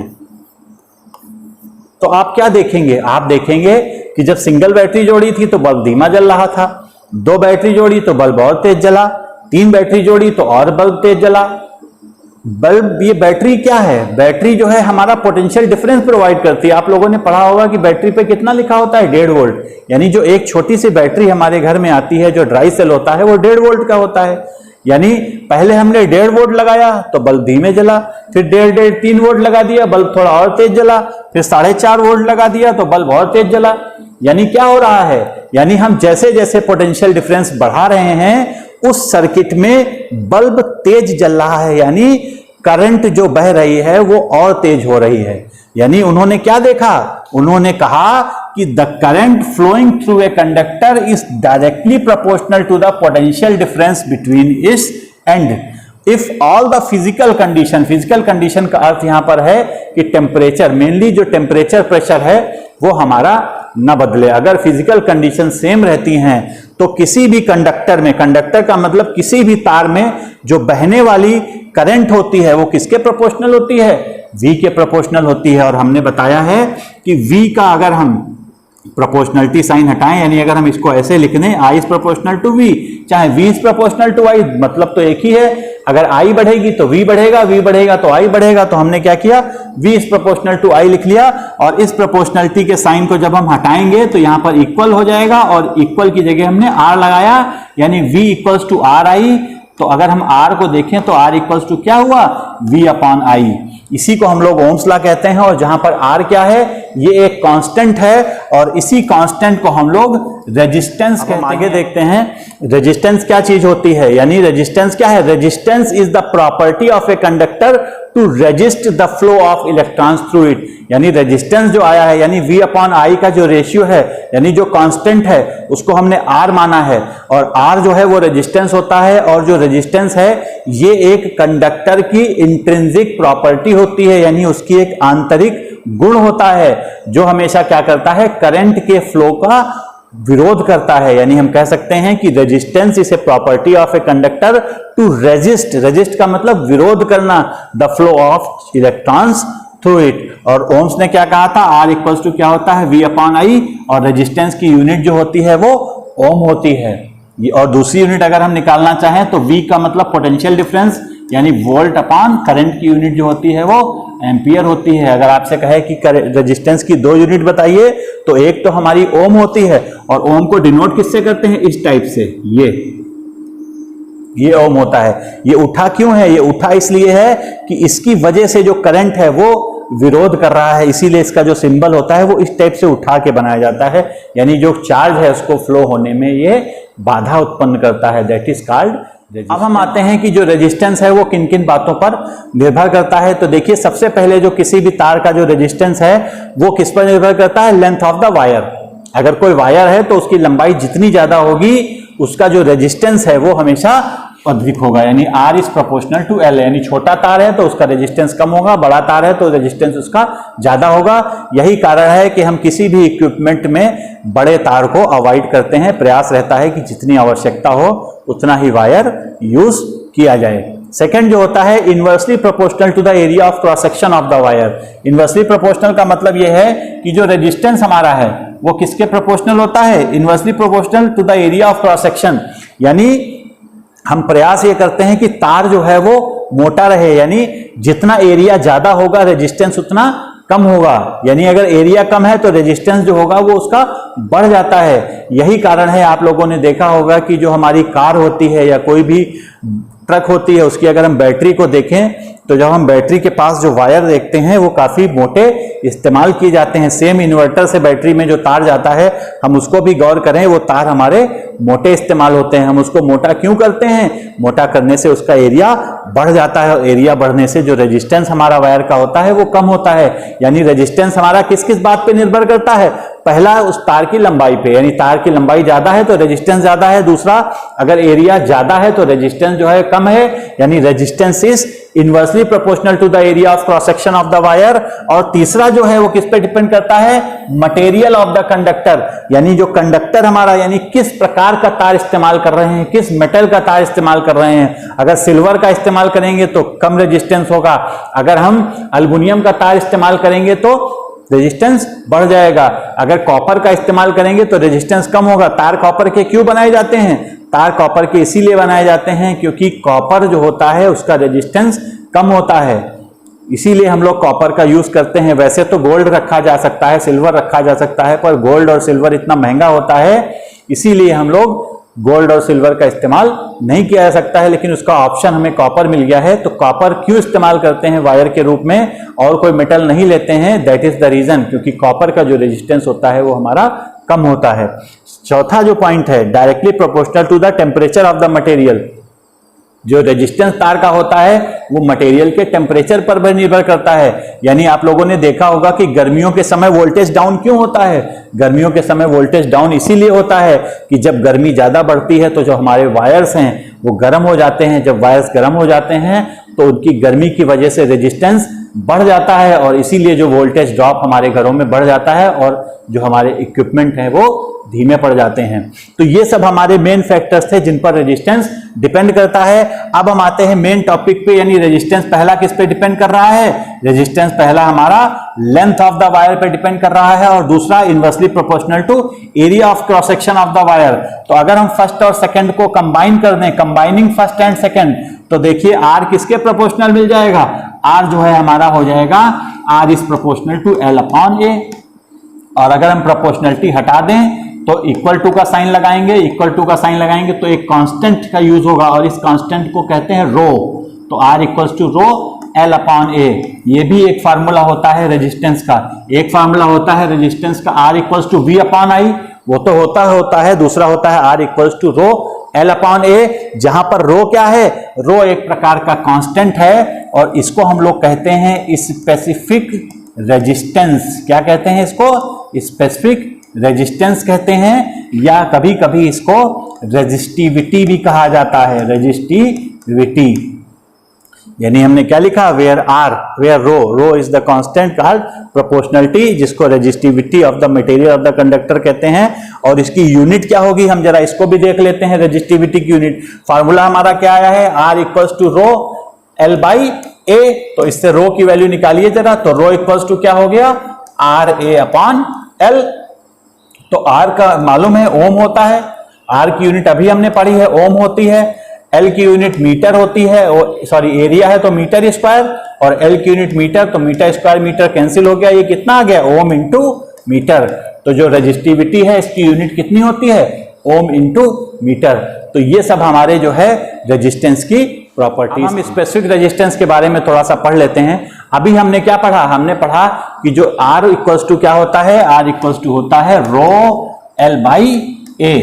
तो आप क्या देखेंगे? आप देखेंगे कि जब सिंगल बैटरी जोड़ी थी तो बल्ब धीमा जल रहा था, 2 बैटरी जोड़ी तो बल्ब और तेज जला, 3 बैटरी जोड़ी तो और बल्ब तेज जला। बल्ब, ये बैटरी क्या है? बैटरी जो है हमारा पोटेंशियल डिफरेंस प्रोवाइड करती है। आप लोगों ने पढ़ा होगा कि बैटरी पे कितना लिखा होता है? 1.5 वोल्ट। यानी जो एक छोटी सी बैटरी हमारे घर में आती है, जो ड्राई सेल होता है, वो 1.5 वोल्ट का होता है। यानी पहले हमने 1.5 वोल्ट लगाया तो बल्ब धीमे जला, फिर 3 वोल्ट लगा दिया, बल्ब थोड़ा और तेज जला, फिर 4.5 वोल्ट लगा दिया तो बल्ब और तेज जला। यानी क्या हो रहा है? यानी हम जैसे जैसे पोटेंशियल डिफरेंस बढ़ा रहे हैं, उस सर्किट में बल्ब तेज जल रहा है, यानी करंट जो बह रही है वो और तेज हो रही है। यानी उन्होंने क्या देखा? उन्होंने कहा कि the current flowing through a conductor is directly proportional to the potential difference between its end if all the physical condition का अर्थ यहां पर है कि टेम्परेचर, मेनली जो टेम्परेचर प्रेशर है वो हमारा न बदले। अगर फिजिकल कंडीशन सेम रहती हैं तो किसी भी कंडक्टर में, कंडक्टर का मतलब किसी भी तार में जो बहने वाली करंट होती है वो किसके प्रोपोर्शनल होती है? V के प्रोपोर्शनल होती है। और हमने बताया है कि V का अगर हम प्रोपोर्शनलिटी साइन हटाएं, यानी अगर हम इसको ऐसे लिख दें I is proportional to V, चाहे V is proportional to I, मतलब तो एक ही है। अगर I बढ़ेगी तो V बढ़ेगा, V बढ़ेगा तो I बढ़ेगा। तो हमने क्या किया, V is proportional to I लिख लिया, और इस प्रोपोर्शनलिटी के साइन को जब हम हटाएंगे तो यहां पर इक्वल हो जाएगा, और इक्वल की जगह हमने R लगाया, यानी V इक्वल्स टू RI। तो अगर हम R को देखें तो R इक्वल्स टू क्या हुआ, V अपॉन I। इसी को हम लोग ओम्स लॉ कहते हैं, और जहां पर R क्या है, ये एक कांस्टेंट है, और इसी कांस्टेंट को हम लोग रेजिस्टेंस कहते हैं। आगे देखते हैं रेजिस्टेंस क्या चीज होती है, यानी रेजिस्टेंस क्या है। Resistance is the property of a conductor to resist the flow of electrons through it. यानी रेजिस्टेंस जो आया है, यानी V अपॉन I का जो रेशियो है, यानी जो कांस्टेंट है, उसको हमने R माना है, और R जो है वो रेजिस्टेंस होता है, और जो रेजिस्टेंस है ये एक कंडक्टर की इंट्रिंसिक प्रॉपर्टी होती है, यानी उसकी एक आंतरिक गुण होता है, जो हमेशा क्या करता है, करंट के फ्लो का विरोध करता है। यानी हम कह सकते हैं कि resistance is a property of a conductor to resist, resist का मतलब विरोध करना, the flow of electrons through it. और ओम्स ने क्या कहा था, R इक्वल्स टू क्या होता है, V अपॉन I, और रेजिस्टेंस की यूनिट जो होती है वो ओम होती है। और दूसरी यूनिट अगर हम निकालना चाहें तो V का मतलब पोटेंशियल डिफरेंस, यानी वोल्ट अपॉन करंट की यूनिट जो होती है वो एम्पियर होती है। अगर आपसे कहे कि रेजिस्टेंस की दो यूनिट बताइए, तो एक तो हमारी ओम होती है, और ओम को डिनोट किससे करते हैं, इस टाइप से, ये ओम होता है। ये उठा क्यों है, ये उठा इसलिए है कि इसकी वजह से जो करंट है वो विरोध कर रहा है, इसीलिए इसका जो सिंबल होता है वो इस टाइप से उठा के बनाया जाता है, यानी जो चार्ज है उसको फ्लो होने में ये बाधा उत्पन्न करता है, दैट इज कॉल्ड। अब हम आते हैं कि जो रेजिस्टेंस है वो किन किन बातों पर निर्भर करता है। तो देखिए, सबसे पहले जो किसी भी तार का जो रेजिस्टेंस है वो किस पर निर्भर करता है, लेंथ ऑफ द वायर। अगर कोई वायर है तो उसकी लंबाई जितनी ज्यादा होगी, उसका जो रेजिस्टेंस है वो हमेशा अधिक होगा, यानी R is proportional to L। यानी छोटा तार है तो उसका रेजिस्टेंस कम होगा, बड़ा तार है तो रेजिस्टेंस उसका ज्यादा होगा। यही कारण है कि हम किसी भी इक्विपमेंट में बड़े तार को अवॉइड करते हैं, प्रयास रहता है कि जितनी आवश्यकता हो उतना ही वायर यूज किया जाए। सेकंड जो होता है, inversely proportional to the area of cross section of the wire. Inversely proportional का मतलब यह है कि जो रेजिस्टेंस हमारा है वो किसके प्रोपोर्शनल होता है, inversely proportional to the area of cross section. यानी हम प्रयास ये करते हैं कि तार जो है वो मोटा रहे, यानी जितना एरिया ज्यादा होगा रेजिस्टेंस उतना कम होगा। यानी अगर एरिया कम है तो रेजिस्टेंस जो होगा वो उसका बढ़ जाता है। यही कारण है, आप लोगों ने देखा होगा कि जो हमारी कार होती है या कोई भी ट्रक होती है, उसकी अगर हम बैटरी को देखें तो जब हम बैटरी के पास जो वायर देखते हैं वो काफी मोटे इस्तेमाल किए जाते हैं। सेम इन्वर्टर से बैटरी में जो तार जाता है, हम उसको भी गौर करें, वो तार हमारे मोटे इस्तेमाल होते हैं। हम उसको मोटा क्यों करते हैं, मोटा करने से उसका एरिया बढ़ जाता है, और एरिया बढ़ने से जो रेजिस्टेंस हमारा वायर का होता है वो कम होता है। यानी रेजिस्टेंस हमारा किस किस बात पे निर्भर करता है, पहला उस तार की लंबाई पे, यानी तार की लंबाई ज्यादा है तो रेजिस्टेंस ज्यादा है। दूसरा, अगर एरिया ज्यादा है तो रेजिस्टेंस जो है कम है, यानी resistance is inversely proportional to the area of cross section of the wire. और तीसरा जो है वो किस पे डिपेंड करता है, मटेरियल ऑफ द कंडक्टर, यानी जो कंडक्टर हमारा, यानी किस प्रकार का तार इस्तेमाल कर रहे हैं, किस मेटल का तार इस्तेमाल कर रहे हैं। अगर सिल्वर का इस्तेमाल करेंगे तो कम रेजिस्टेंस होगा, अगर हम एल्युमिनियम का तार इस्तेमाल करेंगे तो रेजिस्टेंस बढ़ जाएगा, अगर कॉपर का इस्तेमाल करेंगे तो रेजिस्टेंस कम होगा। तार कॉपर के क्यों बनाए जाते हैं, तार कॉपर के इसीलिए बनाए जाते हैं क्योंकि कॉपर जो होता है उसका रेजिस्टेंस कम होता है, इसीलिए हम लोग कॉपर का यूज करते हैं। वैसे तो गोल्ड रखा जा सकता है, सिल्वर रखा जा सकता है, पर गोल्ड और सिल्वर इतना महंगा होता है, इसीलिए हम लोग गोल्ड और सिल्वर का इस्तेमाल नहीं किया जा सकता है, लेकिन उसका ऑप्शन हमें कॉपर मिल गया है। तो कॉपर क्यों इस्तेमाल करते हैं वायर के रूप में और कोई मेटल नहीं लेते हैं, दैट इज द रीजन, क्योंकि कॉपर का जो रेजिस्टेंस होता है वो हमारा कम होता है। चौथा जो पॉइंट है, directly proportional to the temperature of the material. जो रेजिस्टेंस तार का होता है वो मटेरियल के टेम्परेचर पर भी निर्भर करता है। यानी आप लोगों ने देखा होगा कि गर्मियों के समय वोल्टेज डाउन क्यों होता है, गर्मियों के समय वोल्टेज डाउन इसीलिए होता है कि जब गर्मी ज्यादा बढ़ती है तो जो हमारे वायर्स हैं वो गर्म हो जाते हैं। जब वायर्स गर्म हो जाते हैं तो उनकी गर्मी की वजह से रेजिस्टेंस बढ़ जाता है, और इसीलिए जो वोल्टेज ड्रॉप हमारे घरों में बढ़ जाता है और जो हमारे इक्विपमेंट हैं वो धीमे पड़ जाते हैं। तो ये सब हमारे मेन फैक्टर्स थे जिन पर रेजिस्टेंस डिपेंड करता है। अब हम आते हैं मेन टॉपिक पे, यानी रेजिस्टेंस पहला किस पे डिपेंड कर रहा है, रेजिस्टेंस पहला हमारा लेंथ ऑफ द वायर पे डिपेंड कर रहा है, और दूसरा inversely proportional to area of cross section of the wire. तो अगर हम फर्स्ट और सेकंड को कंबाइन कर दें, कंबाइनिंग फर्स्ट एंड सेकंड, तो देखिए R किसके प्रोपोर्शनल मिल जाएगा, R जो है हमारा हो जाएगा R is proportional to L upon A। और अगर हम प्रोपोर्शनलिटी हटा दें तो इक्वल टू का साइन लगाएंगे, इक्वल टू का साइन लगाएंगे तो एक कांस्टेंट का यूज होगा और इस कांस्टेंट को कहते हैं रो। तो R equals to rho L upon A। ये भी एक फार्मूला होता है रेजिस्टेंस का, एक फार्मूला होता है रेजिस्टेंस का R equals to V upon I, वो तो होता है। दूसरा होता है R equals to rho L upon A, जहां पर रो क्या है, रो एक प्रकार का कांस्टेंट है और इसको हम लोग कहते हैं स्पेसिफिक रेजिस्टेंस। क्या कहते हैं इसको, स्पेसिफिक रेजिस्टेंस कहते हैं, या कभी कभी इसको रेजिस्टिविटी भी कहा जाता है, रेजिस्टिविटी। यानी हमने क्या लिखा, where rho is the constant called proportionality, जिसको resistivity of the material of the conductor कहते हैं। और इसकी यूनिट क्या होगी, हम जरा इसको भी देख लेते हैं। रेजिस्टिविटी की यूनिट फार्मूला हमारा क्या आया है, R equals to rho L by A। तो इससे रो की वैल्यू निकालिए जरा, तो रो इक्वल्स टू क्या हो गया, RA अपॉन L। तो R का मालूम है ओम होता है, R की यूनिट अभी हमने पढ़ी है ओम होती है, L की यूनिट मीटर होती है, सॉरी एरिया है तो मीटर स्क्वायर, और L की यूनिट मीटर, तो मीटर स्क्वायर मीटर कैंसिल हो गया, ये कितना आ गया ओम इंटू मीटर। तो जो रेजिस्टिविटी है इसकी यूनिट कितनी होती है, ओम इंटू मीटर। तो ये सब हमारे जो है रेजिस्टेंस की प्रॉपर्टीज। हम स्पेसिफिक रेजिस्टेंस के बारे में थोड़ा सा पढ़ लेते हैं। अभी हमने क्या पढ़ा, हमने पढ़ा कि जो R इक्वल्स टू क्या होता है, R इक्वल्स टू होता है रो L बाई A,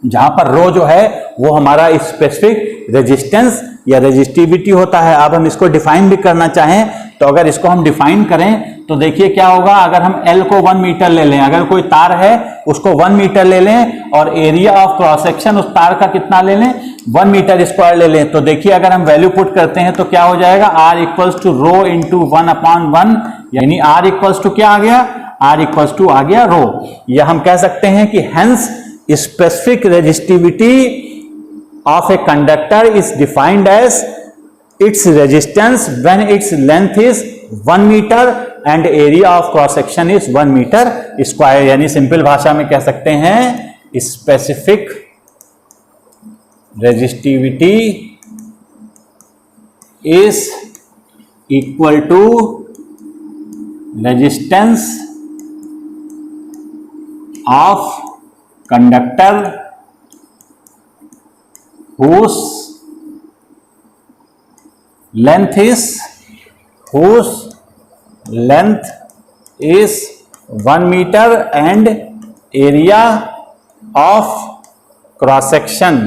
जहां पर रो जो है वो हमारा स्पेसिफिक रेजिस्टेंस या रेजिस्टिविटी होता है। अब हम इसको डिफाइन भी करना चाहें तो अगर इसको हम डिफाइन करें तो देखिए क्या होगा, अगर हम L को 1 मीटर ले लें, अगर कोई तार है उसको 1 मीटर ले लें और एरिया ऑफ क्रॉस सेक्शन उस तार का कितना ले लें, 1 मीटर स्क्वायर ले लें, तो देखिए अगर हम वैल्यू पुट करते हैं तो क्या हो जाएगा, R equals to rho into 1 upon 1, यानी R इक्वल्स टू क्या आ गया, R इक्वल्स टू आ गया रो। या हम कह सकते हैं कि hence specific resistivity of a conductor is defined as its resistance when its length is 1 meter and area of cross section is 1 meter square। यानी सिंपल भाषा में कह सकते हैं specific resistivity is equal to resistance of conductor whose length is 1 meter and area of cross section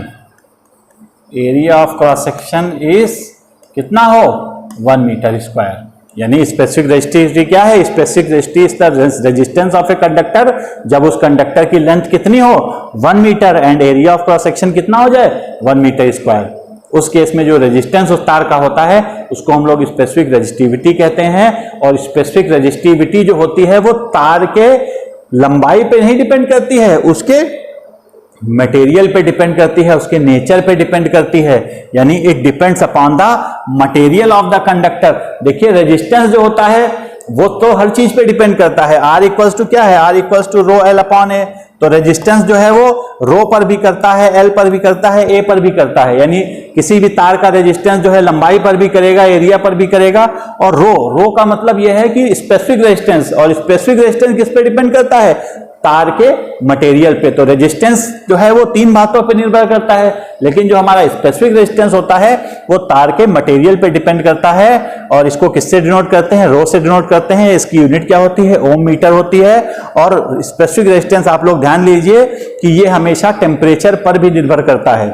is कितना हो, 1 meter square. यानी specific resistivity क्या है, specific resistivity resistance of a conductor, जब उस कंडक्टर की लेंथ कितनी हो 1 meter and area of cross section कितना हो जाए 1 मीटर स्क्वायर। उस केस में जो रेजिस्टेंस उस तार का होता है उसको हम लोग स्पेसिफिक रेजिस्टिविटी कहते हैं। और स्पेसिफिक रेजिस्टिविटी जो होती है वो तार के लंबाई पे नहीं डिपेंड करती है, उसके मटेरियल पे डिपेंड करती है, उसके नेचर पे डिपेंड करती है। यानी it depends upon the material of the conductor. देखिए रेजिस्टेंस जो होता है वो तो हर चीज पे डिपेंड करता है। R इक्वल्स टू क्या है, R equals to rho L upon A। तो रेजिस्टेंस जो है वो रो पर भी करता है, L पर भी करता है, A पर भी करता है। यानी किसी भी तार का रेजिस्टेंस जो है लंबाई पर भी करेगा, एरिया पर भी करेगा। और रो का मतलब यह है कि स्पेसिफिक रेजिस्टेंस, और स्पेसिफिक रेजिस्टेंस किस पे डिपेंड करता है, तार के मटेरियल पे। तो रेजिस्टेंस जो है वो 3 बातों पे निर्भर करता है, लेकिन जो हमारा स्पेसिफिक रेजिस्टेंस होता है वो तार के मटेरियल पे डिपेंड करता है। और इसको किससे डिनोट करते हैं, रो से डिनोट करते हैं। इसकी यूनिट क्या होती है, ओम मीटर होती है। और स्पेसिफिक रेजिस्टेंस आप लोग ध्यान लीजिए कि ये हमेशा टेम्परेचर पर भी निर्भर करता है।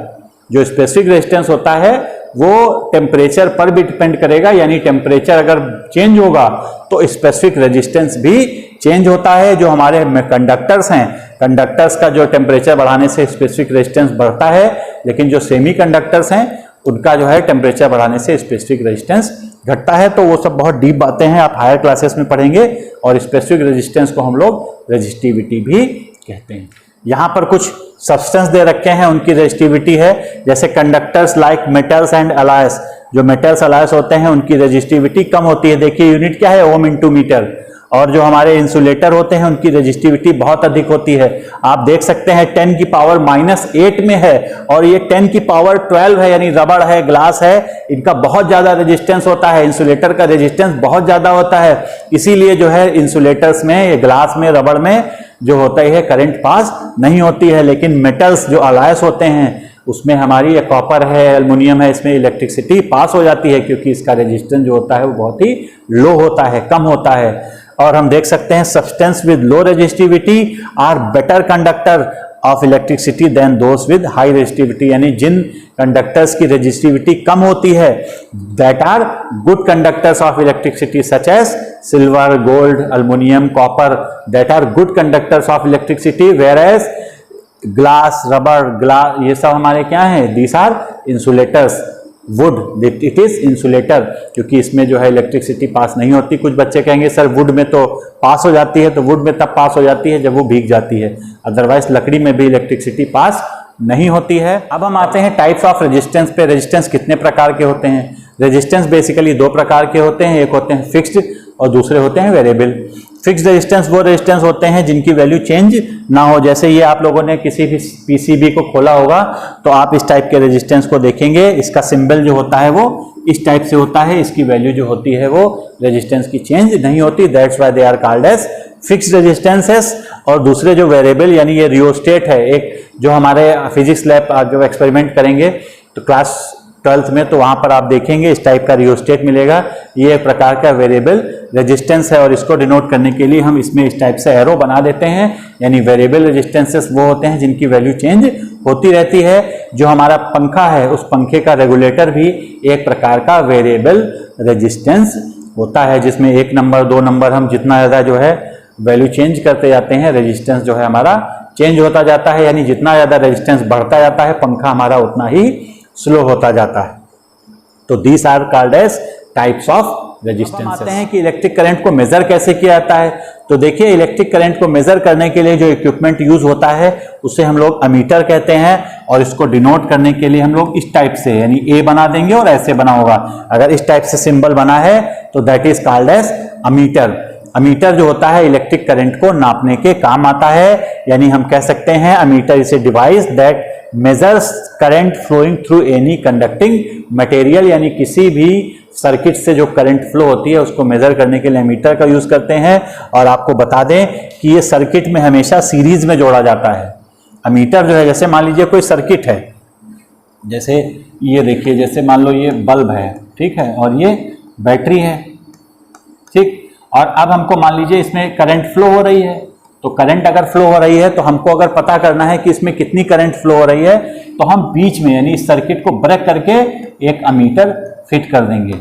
जो स्पेसिफिक रेजिस्टेंस होता है वो टेम्परेचर पर भी डिपेंड करेगा। यानी टेम्परेचर अगर चेंज होगा तो स्पेसिफिक रेजिस्टेंस भी चेंज होता है। जो हमारे कंडक्टर्स हैं, कंडक्टर्स का जो टेम्परेचर बढ़ाने से स्पेसिफिक रेजिस्टेंस बढ़ता है, लेकिन जो सेमी कंडक्टर्स हैं उनका जो है टेम्परेचर बढ़ाने से स्पेसिफिक रेजिस्टेंस घटता है। तो वो सब बहुत डीप बातें हैं, आप हायर क्लासेस में पढ़ेंगे। और स्पेसिफिक रेजिस्टेंस को हम लोग रेजिस्टिविटी भी कहते हैं। यहाँ पर कुछ सब्सटेंस दे रखे हैं, उनकी रेजिस्टिविटी है। जैसे conductors like metals and alloys, जो मेटल्स अलॉयस होते हैं उनकी रेजिस्टिविटी कम होती है। देखिए यूनिट क्या है, ओम इंटू मीटर। और जो हमारे इंसुलेटर होते हैं उनकी रेजिस्टिविटी बहुत अधिक होती है। आप देख सकते हैं 10 की पावर -8 में है और ये 10 की पावर 12 है, यानी रबड़ है, ग्लास है, इनका बहुत ज्यादा रेजिस्टेंस होता है, इंसुलेटर का रेजिस्टेंस बहुत ज्यादा होता है। इसीलिए जो है इंसुलेटर्स में, ये ग्लास में, रबड़ में जो होता है करंट पास नहीं होती है। लेकिन मेटल्स जो अलॉयस होते हैं उसमें हमारी कॉपर है, एल्युमिनियम है, इसमें इलेक्ट्रिसिटी पास हो जाती है क्योंकि इसका रेजिस्टेंस जो होता है वो बहुत ही लो होता है, कम होता है। और हम देख सकते हैं substance with low resistivity are better conductor of electricity than those with high resistivity, यानी जिन कंडक्टर्स की रेजिस्टिविटी कम होती है that are good conductors of electricity such as silver, gold, aluminium, copper, that are good conductors of electricity, whereas glass, rubber, ये सब हमारे क्या हैं, these are insulators. Wood it is insulator, क्योंकि इसमें जो है इलेक्ट्रिसिटी पास नहीं होती। कुछ बच्चे कहेंगे सर वुड में तो पास हो जाती है, तो वुड में तब पास हो जाती है जब वो भीग जाती है, अदरवाइज लकड़ी में भी इलेक्ट्रिसिटी पास नहीं होती है। अब हम आते हैं टाइप्स ऑफ रेजिस्टेंस पे। रेजिस्टेंस कितने प्रकार के होते हैं? रेजिस्टेंस बेसिकली दो प्रकार के होते हैं, एक होते हैं फिक्स्ड और दूसरे होते हैं वेरिएबल। फिक्स्ड रेजिस्टेंस वो रेजिस्टेंस होते हैं जिनकी वैल्यू चेंज ना हो। जैसे ये आप लोगों ने किसी भी पीसीबी को खोला होगा तो आप इस टाइप के रेजिस्टेंस को देखेंगे, इसका सिंबल जो होता है वो इस टाइप से होता है, इसकी वैल्यू जो होती है वो रेजिस्टेंस की चेंज नहीं होती, that's why they are called as fixed resistances. और दूसरे जो वेरिएबल यानी ये रियोस्टेट है, एक जो हमारे फिजिक्स लैब जो एक्सपेरिमेंट करेंगे तो क्लास 12th में, तो वहां पर आप देखेंगे इस टाइप का रियोस्टेट मिलेगा। ये एक प्रकार का वेरिएबल रेजिस्टेंस है और इसको डिनोट करने के लिए हम इसमें इस टाइप से एरो बना देते हैं, यानी वेरिएबल रेजिस्टेंसेस वो होते हैं जिनकी वैल्यू चेंज होती रहती है। जो हमारा पंखा है उस पंखे का रेगुलेटर भी एक प्रकार का वेरिएबल रेजिस्टेंस होता है, जिसमें 1 नंबर 2 नंबर हम जितना ज्यादा जो है वैल्यू चेंज करते जाते हैं, रेजिस्टेंस जो है हमारा चेंज होता जाता है, यानी जितना ज्यादा रेजिस्टेंस बढ़ता जाता है पंखा हमारा उतना ही स्लो होता जाता है। तो these are called as types of resistance. आते हैं कि इलेक्ट्रिक करंट को मेजर कैसे किया जाता है। तो देखिए इलेक्ट्रिक करंट को मेजर करने के लिए जो इक्विपमेंट यूज होता है उसे हम लोग अमीटर कहते हैं, और इसको डिनोट करने के लिए हम लोग इस टाइप से, यानी ए बना देंगे और ऐसे बना होगा। अगर इस टाइप से सिंबल बना है तो that is called as ammeter. Ammeter जो होता है इलेक्ट्रिक करंट को नापने के काम आता है, यानी हम कह सकते हैं ammeter is a device that measures current flowing through any conducting material, यानी किसी भी सर्किट से जो करंट फ्लो होती है उसको मेजर करने के लिए अमीटर का यूज करते हैं। और आपको बता दें कि ये सर्किट में हमेशा सीरीज में जोड़ा जाता है। अमीटर जो है, जैसे मान लीजिए कोई सर्किट है, जैसे ये देखिए, जैसे मान लो ये बल्ब है, ठीक है, और ये बैटरी है, ठीक। और अब हमको मान लीजिए इसमें करंट फ्लो हो रही है, तो करंट अगर फ्लो हो रही है तो हमको अगर पता करना है कि इसमें कितनी करंट फ्लो हो रही है, तो हम बीच में यानी इस सर्किट को ब्रेक करके एक अमीटर फिट कर देंगे।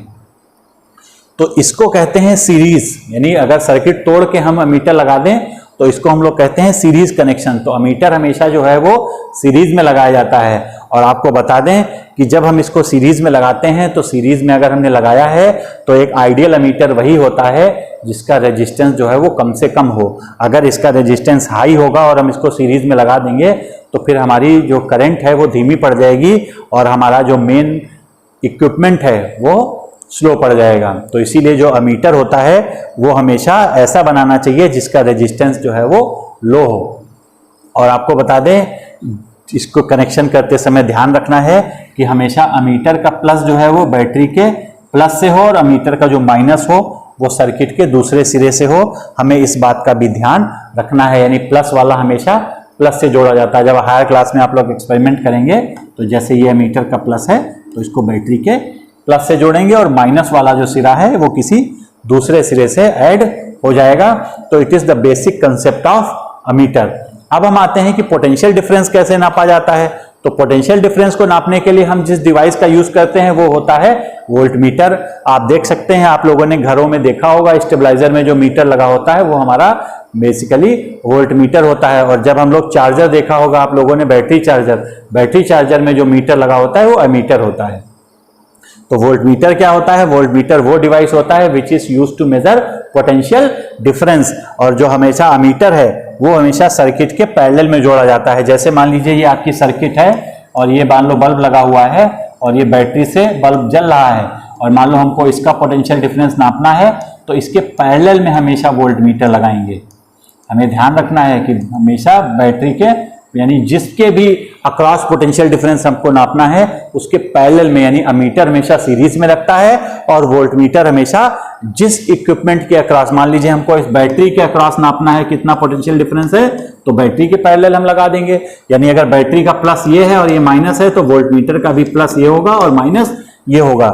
तो इसको कहते हैं सीरीज, यानी अगर सर्किट तोड़ के हम अमीटर लगा दें तो इसको हम लोग कहते हैं सीरीज कनेक्शन। तो अमीटर हमेशा जो है वो सीरीज में लगाया जाता है। और आपको बता दें कि जब हम इसको सीरीज में लगाते हैं तो सीरीज में अगर हमने लगाया है तो एक आइडियल अमीटर वही होता है जिसका रेजिस्टेंस जो है वो कम से कम हो। अगर इसका रेजिस्टेंस हाई होगा और हम इसको सीरीज में लगा देंगे तो फिर हमारी जो करंट है वो धीमी पड़ जाएगी और हमारा जो मेन इक्विपमेंट है वो स्लो पड़ जाएगा। तो इसीलिए जो अमीटर होता है वो हमेशा ऐसा बनाना चाहिए जिसका रेजिस्टेंस जो है वो लो हो। और आपको बता दें, इसको कनेक्शन करते समय ध्यान रखना है कि हमेशा अमीटर का प्लस जो है वो बैटरी के प्लस से हो और अमीटर का जो माइनस हो वो सर्किट के दूसरे सिरे से हो। हमें इस बात का भी ध्यान रखना है, यानी प्लस वाला हमेशा प्लस से जोड़ा जाता है। जब हायर क्लास में आप लोग एक्सपेरिमेंट करेंगे तो जैसे ये अमीटर का प्लस है तो इसको बैटरी के प्लस से जोड़ेंगे और माइनस वाला जो सिरा है वो किसी दूसरे सिरे से ऐड हो जाएगा। तो it is the basic concept of ammeter. अब हम आते हैं कि पोटेंशियल डिफरेंस कैसे नापा जाता है। तो पोटेंशियल डिफरेंस को नापने के लिए हम जिस डिवाइस का यूज करते हैं वो होता है वोल्टमीटर। आप देख सकते हैं, आप लोगों ने घरों में देखा होगा स्टेबलाइजर में जो मीटर लगा होता है वो हमारा बेसिकली वोल्टमीटर होता है। और जब हम लोग चार्जर देखा होगा आप लोगों ने, बैटरी चार्जर में जो मीटर लगा होता है वो एमीटर होता है। तो वोल्टमीटर क्या होता है? वोल्टमीटर वो डिवाइस होता है which is used to measure potential difference. और जो हमेशा अमीटर है वो हमेशा सर्किट के पैरेलल में जोड़ा जाता है। जैसे मान लीजिए ये आपकी सर्किट है और ये मान लो बल्ब लगा हुआ है और ये बैटरी से बल्ब जल रहा है और मान लो हमको इसका पोटेंशियल डिफरेंस नापना है तो इसके पैरेलल में हमेशा वोल्ट मीटर लगाएंगे। हमें ध्यान रखना है कि हमेशा बैटरी के यानी जिसके भी अक्रॉस पोटेंशियल डिफरेंस हमको नापना है उसके पैरेलल में, यानी अमीटर हमेशा सीरीज में रखता है और वोल्ट मीटर हमेशा जिस इक्विपमेंट के अक्रॉस, मान लीजिए हमको इस बैटरी के अक्रॉस नापना है कितना पोटेंशियल डिफरेंस है, तो बैटरी के पैरेलल हम लगा देंगे। यानी अगर बैटरी का प्लस ये है और ये माइनस है तो वोल्ट मीटर का भी प्लस ये होगा और माइनस ये होगा।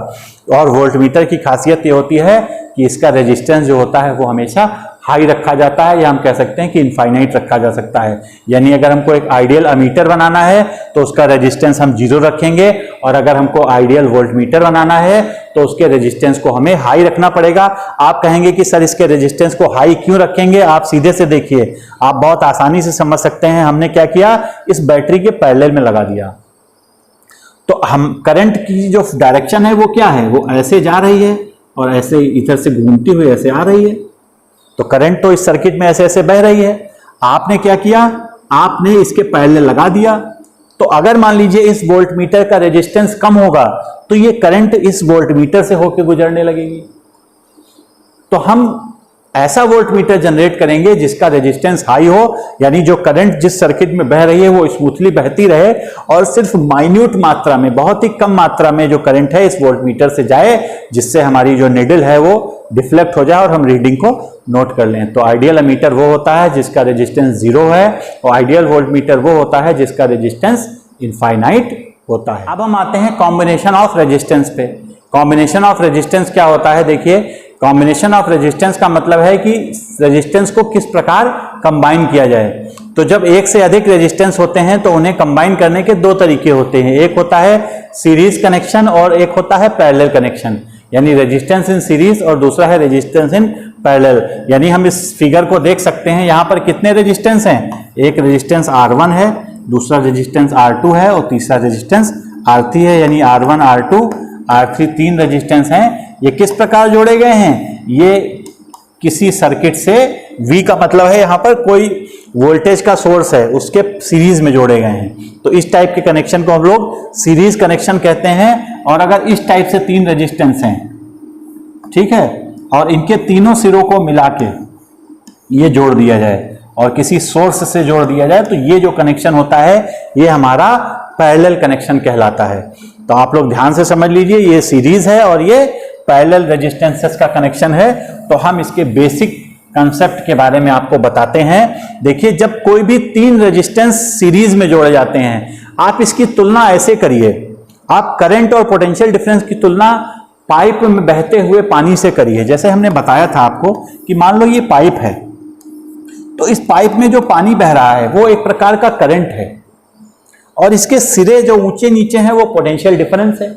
और वोल्ट मीटर की खासियत ये होती है कि इसका रेजिस्टेंस जो होता है वो हमेशा हाई रखा जाता है, या हम कह सकते हैं कि इनफाइनाइट रखा जा सकता है। यानी अगर हमको एक आइडियल अमीटर बनाना है तो उसका रेजिस्टेंस हम 0 रखेंगे, और अगर हमको आइडियल वोल्ट मीटर बनाना है तो उसके रेजिस्टेंस को हमें हाई रखना पड़ेगा। आप कहेंगे कि सर इसके रेजिस्टेंस को हाई क्यों रखेंगे, आप सीधे से देखिए, आप बहुत आसानी से समझ सकते हैं। हमने क्या किया, इस बैटरी के पैरेलल में लगा दिया, तो हम करंट की जो डायरेक्शन है वो क्या है, वो ऐसे जा रही है और ऐसे इधर से घूमती हुई ऐसे आ रही है, तो करंट तो इस सर्किट में ऐसे ऐसे बह रही है। आपने क्या किया, आपने इसके पैरेलल लगा दिया, तो अगर मान लीजिए इस वोल्ट मीटर का रेजिस्टेंस कम होगा तो ये करंट इस वोल्ट मीटर से होकर गुजरने लगेगी। तो हम ऐसा वोल्ट मीटर जनरेट करेंगे जिसका रेजिस्टेंस हाई हो, यानी जो करंट जिस सर्किट में बह रही है वो स्मूथली बहती रहे और सिर्फ माइन्यूट मात्रा में, बहुत ही कम मात्रा में जो करंट है इस वोल्ट मीटर से जाए, जिससे हमारी जो निडल है वो डिफ्लेक्ट हो जाए और हम रीडिंग को नोट कर लें। तो आइडियल अमीटर वो होता है जिसका रेजिस्टेंस 0 है, और आइडियल वोल्ट मीटर वो होता है जिसका रेजिस्टेंस इनफाइनाइट होता है। अब हम आते हैं कॉम्बिनेशन ऑफ रेजिस्टेंस पे। कॉम्बिनेशन ऑफ रेजिस्टेंस क्या होता है, देखिए, कॉम्बिनेशन ऑफ रेजिस्टेंस का मतलब है कि रेजिस्टेंस को किस प्रकार कंबाइन किया जाए। तो जब एक से अधिक रेजिस्टेंस होते हैं तो उन्हें कंबाइन करने के 2 तरीके होते हैं, एक होता है सीरीज कनेक्शन और एक होता है पैरेलल कनेक्शन, यानी रेजिस्टेंस इन सीरीज और दूसरा है रेजिस्टेंस इन पैरेलल। यानी हम इस फिगर को देख सकते हैं, यहाँ पर कितने रेजिस्टेंस हैं, एक रेजिस्टेंस R1 है, दूसरा रेजिस्टेंस R2 है और तीसरा रेजिस्टेंस R3 है, यानी R1 R2 R3 3 रेजिस्टेंस हैं। ये किस प्रकार जोड़े गए हैं, ये किसी सर्किट से V का मतलब है यहाँ पर कोई वोल्टेज का सोर्स है उसके सीरीज में जोड़े गए हैं, तो इस टाइप के कनेक्शन को हम लोग सीरीज कनेक्शन कहते हैं। और अगर इस टाइप से 3 रेजिस्टेंस हैं, ठीक है, और इनके तीनों सिरों को मिला के ये जोड़ दिया जाए और किसी सोर्स से जोड़ दिया जाए, तो ये जो कनेक्शन होता है ये हमारा पैरेलल कनेक्शन कहलाता है। तो आप लोग ध्यान से समझ लीजिए, ये सीरीज है और ये पैरेलल रेजिस्टेंसेस का कनेक्शन है। तो हम इसके बेसिक कंसेप्ट के बारे में आपको बताते हैं। देखिए, जब कोई भी 3 रेजिस्टेंस सीरीज में जोड़े जाते हैं, आप इसकी तुलना ऐसे करिए, आप करंट और पोटेंशियल डिफरेंस की तुलना पाइप में बहते हुए पानी से करिए। जैसे हमने बताया था आपको कि मान लो ये पाइप है, तो इस पाइप में जो पानी बह रहा है वो एक प्रकार का करंट है और इसके सिरे जो ऊंचे नीचे हैं वो पोटेंशियल डिफरेंस है।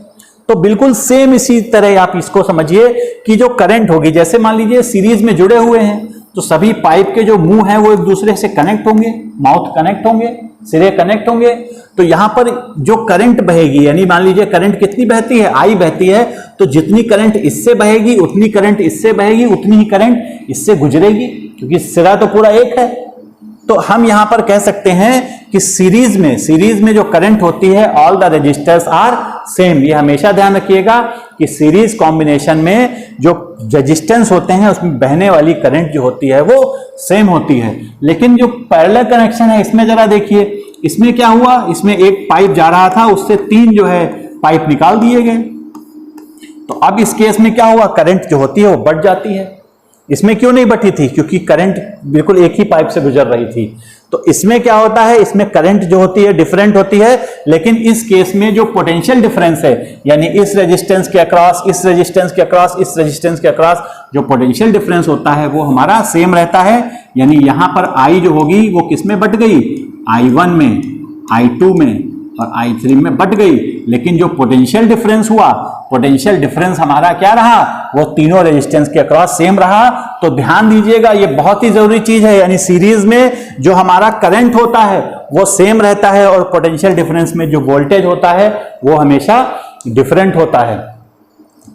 तो बिल्कुल सेम इसी तरह आप इसको समझिए कि जो करंट होगी, जैसे मान लीजिए सीरीज में जुड़े हुए हैं तो सभी पाइप के जो मुंह हैं वो एक दूसरे से कनेक्ट होंगे, माउथ कनेक्ट होंगे, सिरे कनेक्ट होंगे। तो यहां पर जो करंट बहेगी, यानी मान लीजिए करंट कितनी बहती है, I बहती है, तो जितनी करंट इससे बहेगी उतनी करंट इससे बहेगी, उतनी ही करंट इससे गुजरेगी, क्योंकि सिरा तो पूरा एक है। तो हम यहां पर कह सकते हैं कि सीरीज में जो करंट होती है, all the resistors are same. ये हमेशा ध्यान रखिएगा कि सीरीज कॉम्बिनेशन में जो रेजिस्टेंस होते हैं उसमें बहने वाली करंट जो होती है वो सेम होती है। लेकिन जो पैरेलल कनेक्शन है इसमें जरा देखिए, इसमें क्या हुआ, इसमें एक पाइप जा रहा था, उससे 3 जो है पाइप निकाल दिए गए। तो अब इस केस में क्या हुआ, करंट जो होती है वो बढ़ जाती है। इसमें क्यों नहीं बढ़ी थी, क्योंकि करंट बिल्कुल एक ही पाइप से गुजर रही थी। तो इसमें क्या होता है, इसमें करंट जो होती है डिफरेंट होती है, लेकिन इस केस में जो पोटेंशियल डिफरेंस है, यानी इस रेजिस्टेंस के अक्रॉस, इस रेजिस्टेंस के अक्रॉस, इस रेजिस्टेंस के अक्रॉस जो पोटेंशियल डिफरेंस होता है वो हमारा सेम रहता है। यानी यहां पर I जो होगी वो किस में बट गई, I1 में, I2 में और I3 में बट गई। लेकिन जो पोटेंशियल डिफरेंस हुआ, पोटेंशियल डिफरेंस हमारा क्या रहा, वो तीनों रेजिस्टेंस के अक्रॉस सेम रहा। तो ध्यान दीजिएगा, ये बहुत ही जरूरी चीज है, यानी सीरीज में जो हमारा करंट होता है वो सेम रहता है और पोटेंशियल डिफरेंस में जो वोल्टेज होता है वो हमेशा डिफरेंट होता है।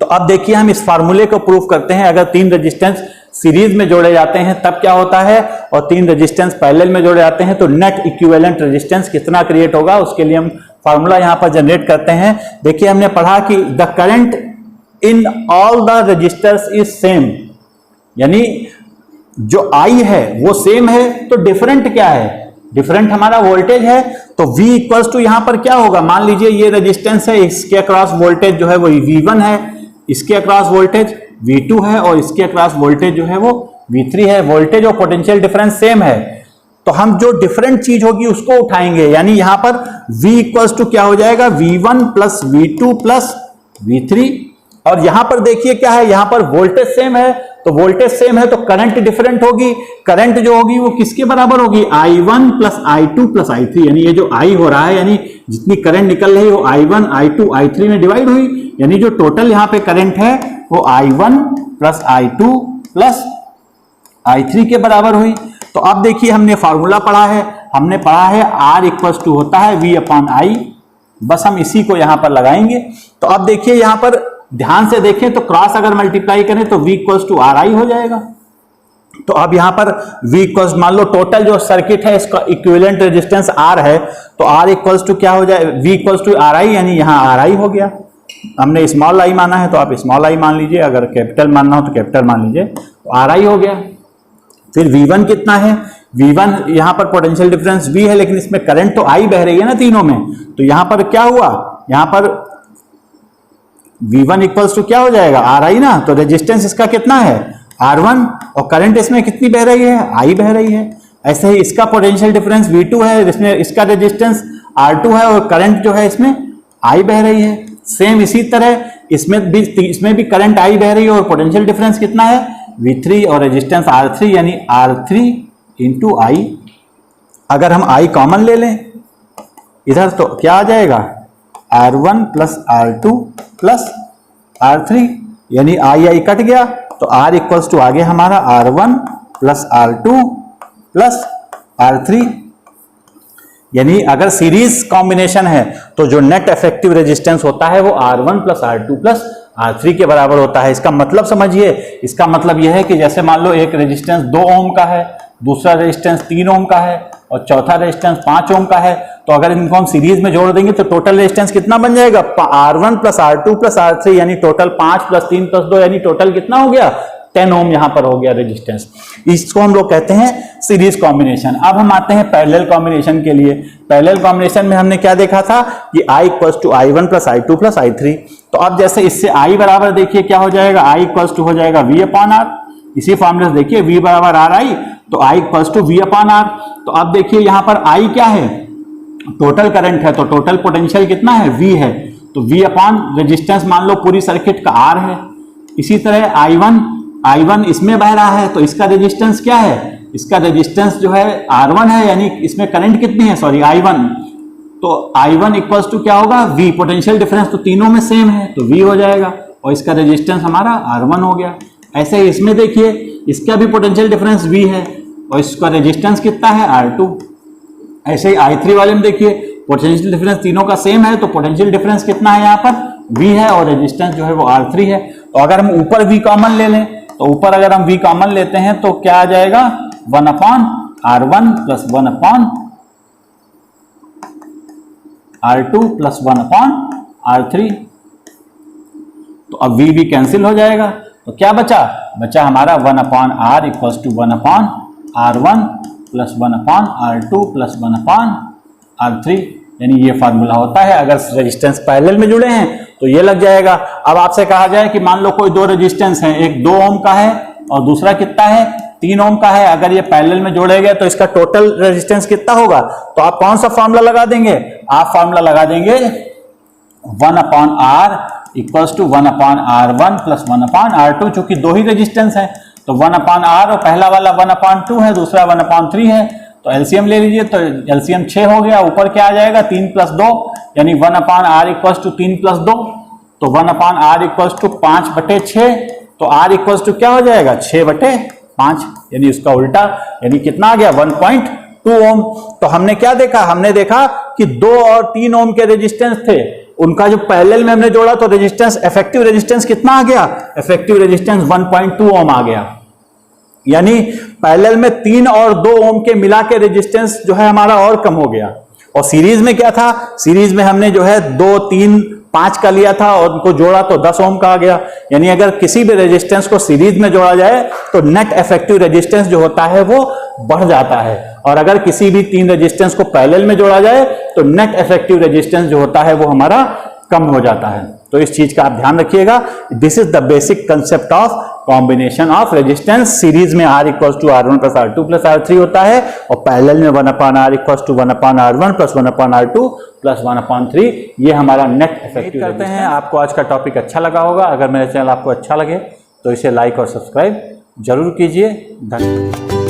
तो अब देखिए, हम इस फार्मूले को प्रूव करते हैं। अगर 3 रेजिस्टेंस सीरीज में जोड़े जाते हैं तब क्या होता है, और 3 रेजिस्टेंस पैरेलल में जोड़े जाते हैं तो नेट इक्विवेलेंट रेजिस्टेंस कितना क्रिएट होगा, उसके लिए हम फार्मूला यहां पर जनरेट करते हैं। देखिए, हमने पढ़ा कि the current in all the resistors is same, यानी जो I है वो सेम है, तो डिफरेंट क्या है, डिफरेंट हमारा वोल्टेज है। तो V इक्वल्स टू यहां पर क्या होगा, मान लीजिए ये रेजिस्टेंस है, इसके अक्रॉस वोल्टेज जो है वो V1 है, इसके अक्रॉस वोल्टेज V2 है और इसके अक्रॉस वोल्टेज जो है वो V3 है। वोल्टेज और पोटेंशियल डिफरेंस सेम है, तो हम जो डिफरेंट चीज होगी उसको उठाएंगे, यानी यहां पर V इक्वल्स टू क्या हो जाएगा, V1 plus V2 plus V3। और यहां पर देखिए क्या है, यहां पर वोल्टेज सेम है, तो वोल्टेज सेम है तो करंट डिफरेंट होगी। करंट जो होगी वो किसके बराबर होगी, I1 plus I2 plus I3, यानी ये जो I हो रहा है, यानी जितनी करंट निकल रही है वो I1 I2 I3 में डिवाइड हुई, यानी जो टोटल यहां पे करंट है वो I1 plus I2 plus I3 के बराबर हुई। तो अब देखिए हमने फॉर्मूला पढ़ा है, हमने पढ़ा है R इक्वल्स टू होता है V अपॉन I, बस हम इसी को यहां पर लगाएंगे। तो अब देखिए यहां पर ध्यान से देखें तो क्रॉस अगर मल्टीप्लाई करें तो V इक्वल्स टू RI हो जाएगा। तो अब यहां पर V इक्वल्स, मान लो टोटल जो सर्किट है इसका इक्विवेलेंट रेजिस्टेंस R है, तो R इक्वल्स टू क्या हो जाए, V इक्वल्स टू RI, यानी यहां RI हो गया। हमने स्मॉल I माना है तो आप स्मॉल I मान लीजिए, अगर कैपिटल मानना हो तो कैपिटल मान लीजिए, तो RI हो गया। फिर V1 कितना है, V1 यहां पर पोटेंशियल डिफरेंस V है, लेकिन इसमें करंट तो I बह रही है ना तीनों में, तो यहां पर क्या हुआ, यहां पर V1 इक्वल्स टू क्या हो जाएगा, RI ना, तो रेजिस्टेंस इसका कितना है R1, और करंट इसमें कितनी बह रही है, I बह रही है। ऐसे ही इसका पोटेंशियल डिफरेंस V2 है, इसमें इसका रेजिस्टेंस R2 है और करंट जो है इसमें I बह रही है। सेम इसी तरह इसमें भी करंट I बह रही है और पोटेंशियल डिफरेंस कितना है V3 और रेजिस्टेंस R3, यानी R3 इंटू I। अगर हम I कॉमन ले लें इधर तो क्या आ जाएगा, R1 plus R2 plus R3, यानी I कट गया, तो R इक्वल्स टू आ गया हमारा R1 plus R2 plus R3। यानी अगर सीरीज कॉम्बिनेशन है तो जो नेट इफेक्टिव रेजिस्टेंस होता है वो R1 plus R2 plus R3 के बराबर होता है। इसका मतलब समझिए, इसका मतलब यह है कि जैसे मान लो एक रेजिस्टेंस 2 ओम का है, दूसरा रेजिस्टेंस 3 ओम का है और चौथा रेजिस्टेंस 5 ओम का है, तो अगर इनको हम सीरीज में जोड़ देंगे तो टोटल रेजिस्टेंस कितना बन जाएगा, R1 plus R2 plus R3, यानी टोटल 5 प्लस 3 प्लस 2, यानी टोटल कितना हो गया, 10 ओम यहां पर हो गया रेजिस्टेंस। इसको हम लोग कहते हैं सीरीज कॉम्बिनेशन। अब हम आते हैं पैरेलल कॉम्बिनेशन के लिए। पैरेलल कॉम्बिनेशन में हमने क्या देखा था कि I equals to I1 plus I2 plus I3। तो अब जैसे इससे I बराबर देखिए क्या हो जाएगा, I इक्वल्स टू हो जाएगा V अपॉन R। इसी फॉर्मूले से देखिए V बराबर RI, तो I equals to V upon R। तो अब देखिए यहां पर I क्या है, टोटल करंट है, तो टोटल पोटेंशियल कितना है, V है, तो V अपॉन रेजिस्टेंस मान लो पूरी सर्किट का R है। इसी तरह I1 इसमें बह रहा है, तो इसका रेजिस्टेंस क्या है, इसका रेजिस्टेंस जो है R1 है, यानी इसमें करंट कितनी है, सॉरी I1, तो I1 इक्वल्स टू क्या होगा V, पोटेंशियल डिफरेंस तो तीनों में सेम है तो V हो जाएगा, और इसका रेजिस्टेंस हमारा R1 हो गया। ऐसे ही इसमें देखिए, इसका भी पोटेंशियल डिफरेंस V है और इसका रेजिस्टेंस कितना है R2। ऐसे ही I3 वाले में देखिए, पोटेंशियल डिफरेंस तीनों का सेम है, तो पोटेंशियल डिफरेंस कितना है यहाँ पर V है और रेजिस्टेंस जो है वो R3 है। तो अगर हम ऊपर V कॉमन ले लें, तो ऊपर अगर हम V कॉमन लेते हैं तो क्या आ जाएगा, 1 upon R1 plus 1 upon R2 plus 1 upon R3। तो अब V भी कैंसिल हो जाएगा, तो क्या बचा हमारा 1 upon R equals to 1 upon R1 plus 1 upon R2 plus 1 upon R3। यानी ये फार्मूला होता है। अगर रेजिस्टेंस पैरेलल में जुड़े हैं तो ये लग जाएगा। अब आपसे कहा जाए कि मान लो कोई 2 रेजिस्टेंस है, एक 2 ओम का है और दूसरा कितना है, 3 ओम का है। अगर ये पैरेलल में जोड़े गए तो इसका टोटल रेजिस्टेंस कितना होगा, तो आप कौन सा फार्मूला लगा देंगे, आप फार्मूला लगा देंगे 1 upon R equals to 1 upon R1 plus 1 upon R2। चूंकि 2 ही रेजिस्टेंस है तो 1 अपॉन R और पहला वाला 1 अपॉन 2 है, दूसरा 1 अपॉन 3 है, तो एलसीएम ले लीजिए, तो एलसीएम 6 हो गया। ऊपर क्या आ जाएगा, 3 प्लस 2, यानी 1 upon R equals to 3 plus 2, तो 1 अपॉन R इक्वल्स टू 5/6, तो R इक्वल्स टू क्या हो जाएगा 6/5, यानी उसका उल्टा, यानी कितना आ गया 1.2 ओम। तो हमने क्या देखा, हमने देखा कि 2 और 3 ओम के रेजिस्टेंस थे, उनका जो पैरेलल में हमने जोड़ा तो रेजिस्टेंस, इफेक्टिव रेजिस्टेंस कितना आ गया, इफेक्टिव रेजिस्टेंस 1.2 ओम आ गया। यानी पैरेलल में 3 और 2 ओम के मिला के रेजिस्टेंस जो है हमारा और कम हो गया। और सीरीज में क्या था, सीरीज में हमने जो है 2, 3, 5 का लिया था और उनको जोड़ा तो 10 ओम का आ गया। यानी अगर किसी भी रेजिस्टेंस को सीरीज में जोड़ा जाए तो नेट इफेक्टिव रेजिस्टेंस जो होता है वो बढ़ जाता है, और अगर किसी भी 3 रेजिस्टेंस को पैरेलल में जोड़ा जाए तो नेट इफेक्टिव रेजिस्टेंस जो होता है वो हमारा कम हो जाता है। तो इस चीज का आप ध्यान रखिएगा। This is the basic concept of combination of resistance. Series में R equals to R1 plus R2 plus R3 होता है, और पैरेलल में 1/R equals to 1/R1 plus 1/R2 plus 1/3। ये हमारा नेट इफेक्टिव करते हैं। आपको आज का टॉपिक अच्छा लगा होगा। अगर मेरा चैनल आपको अच्छा लगे तो इसे लाइक और सब्सक्राइब जरूर कीजिए। धन्यवाद।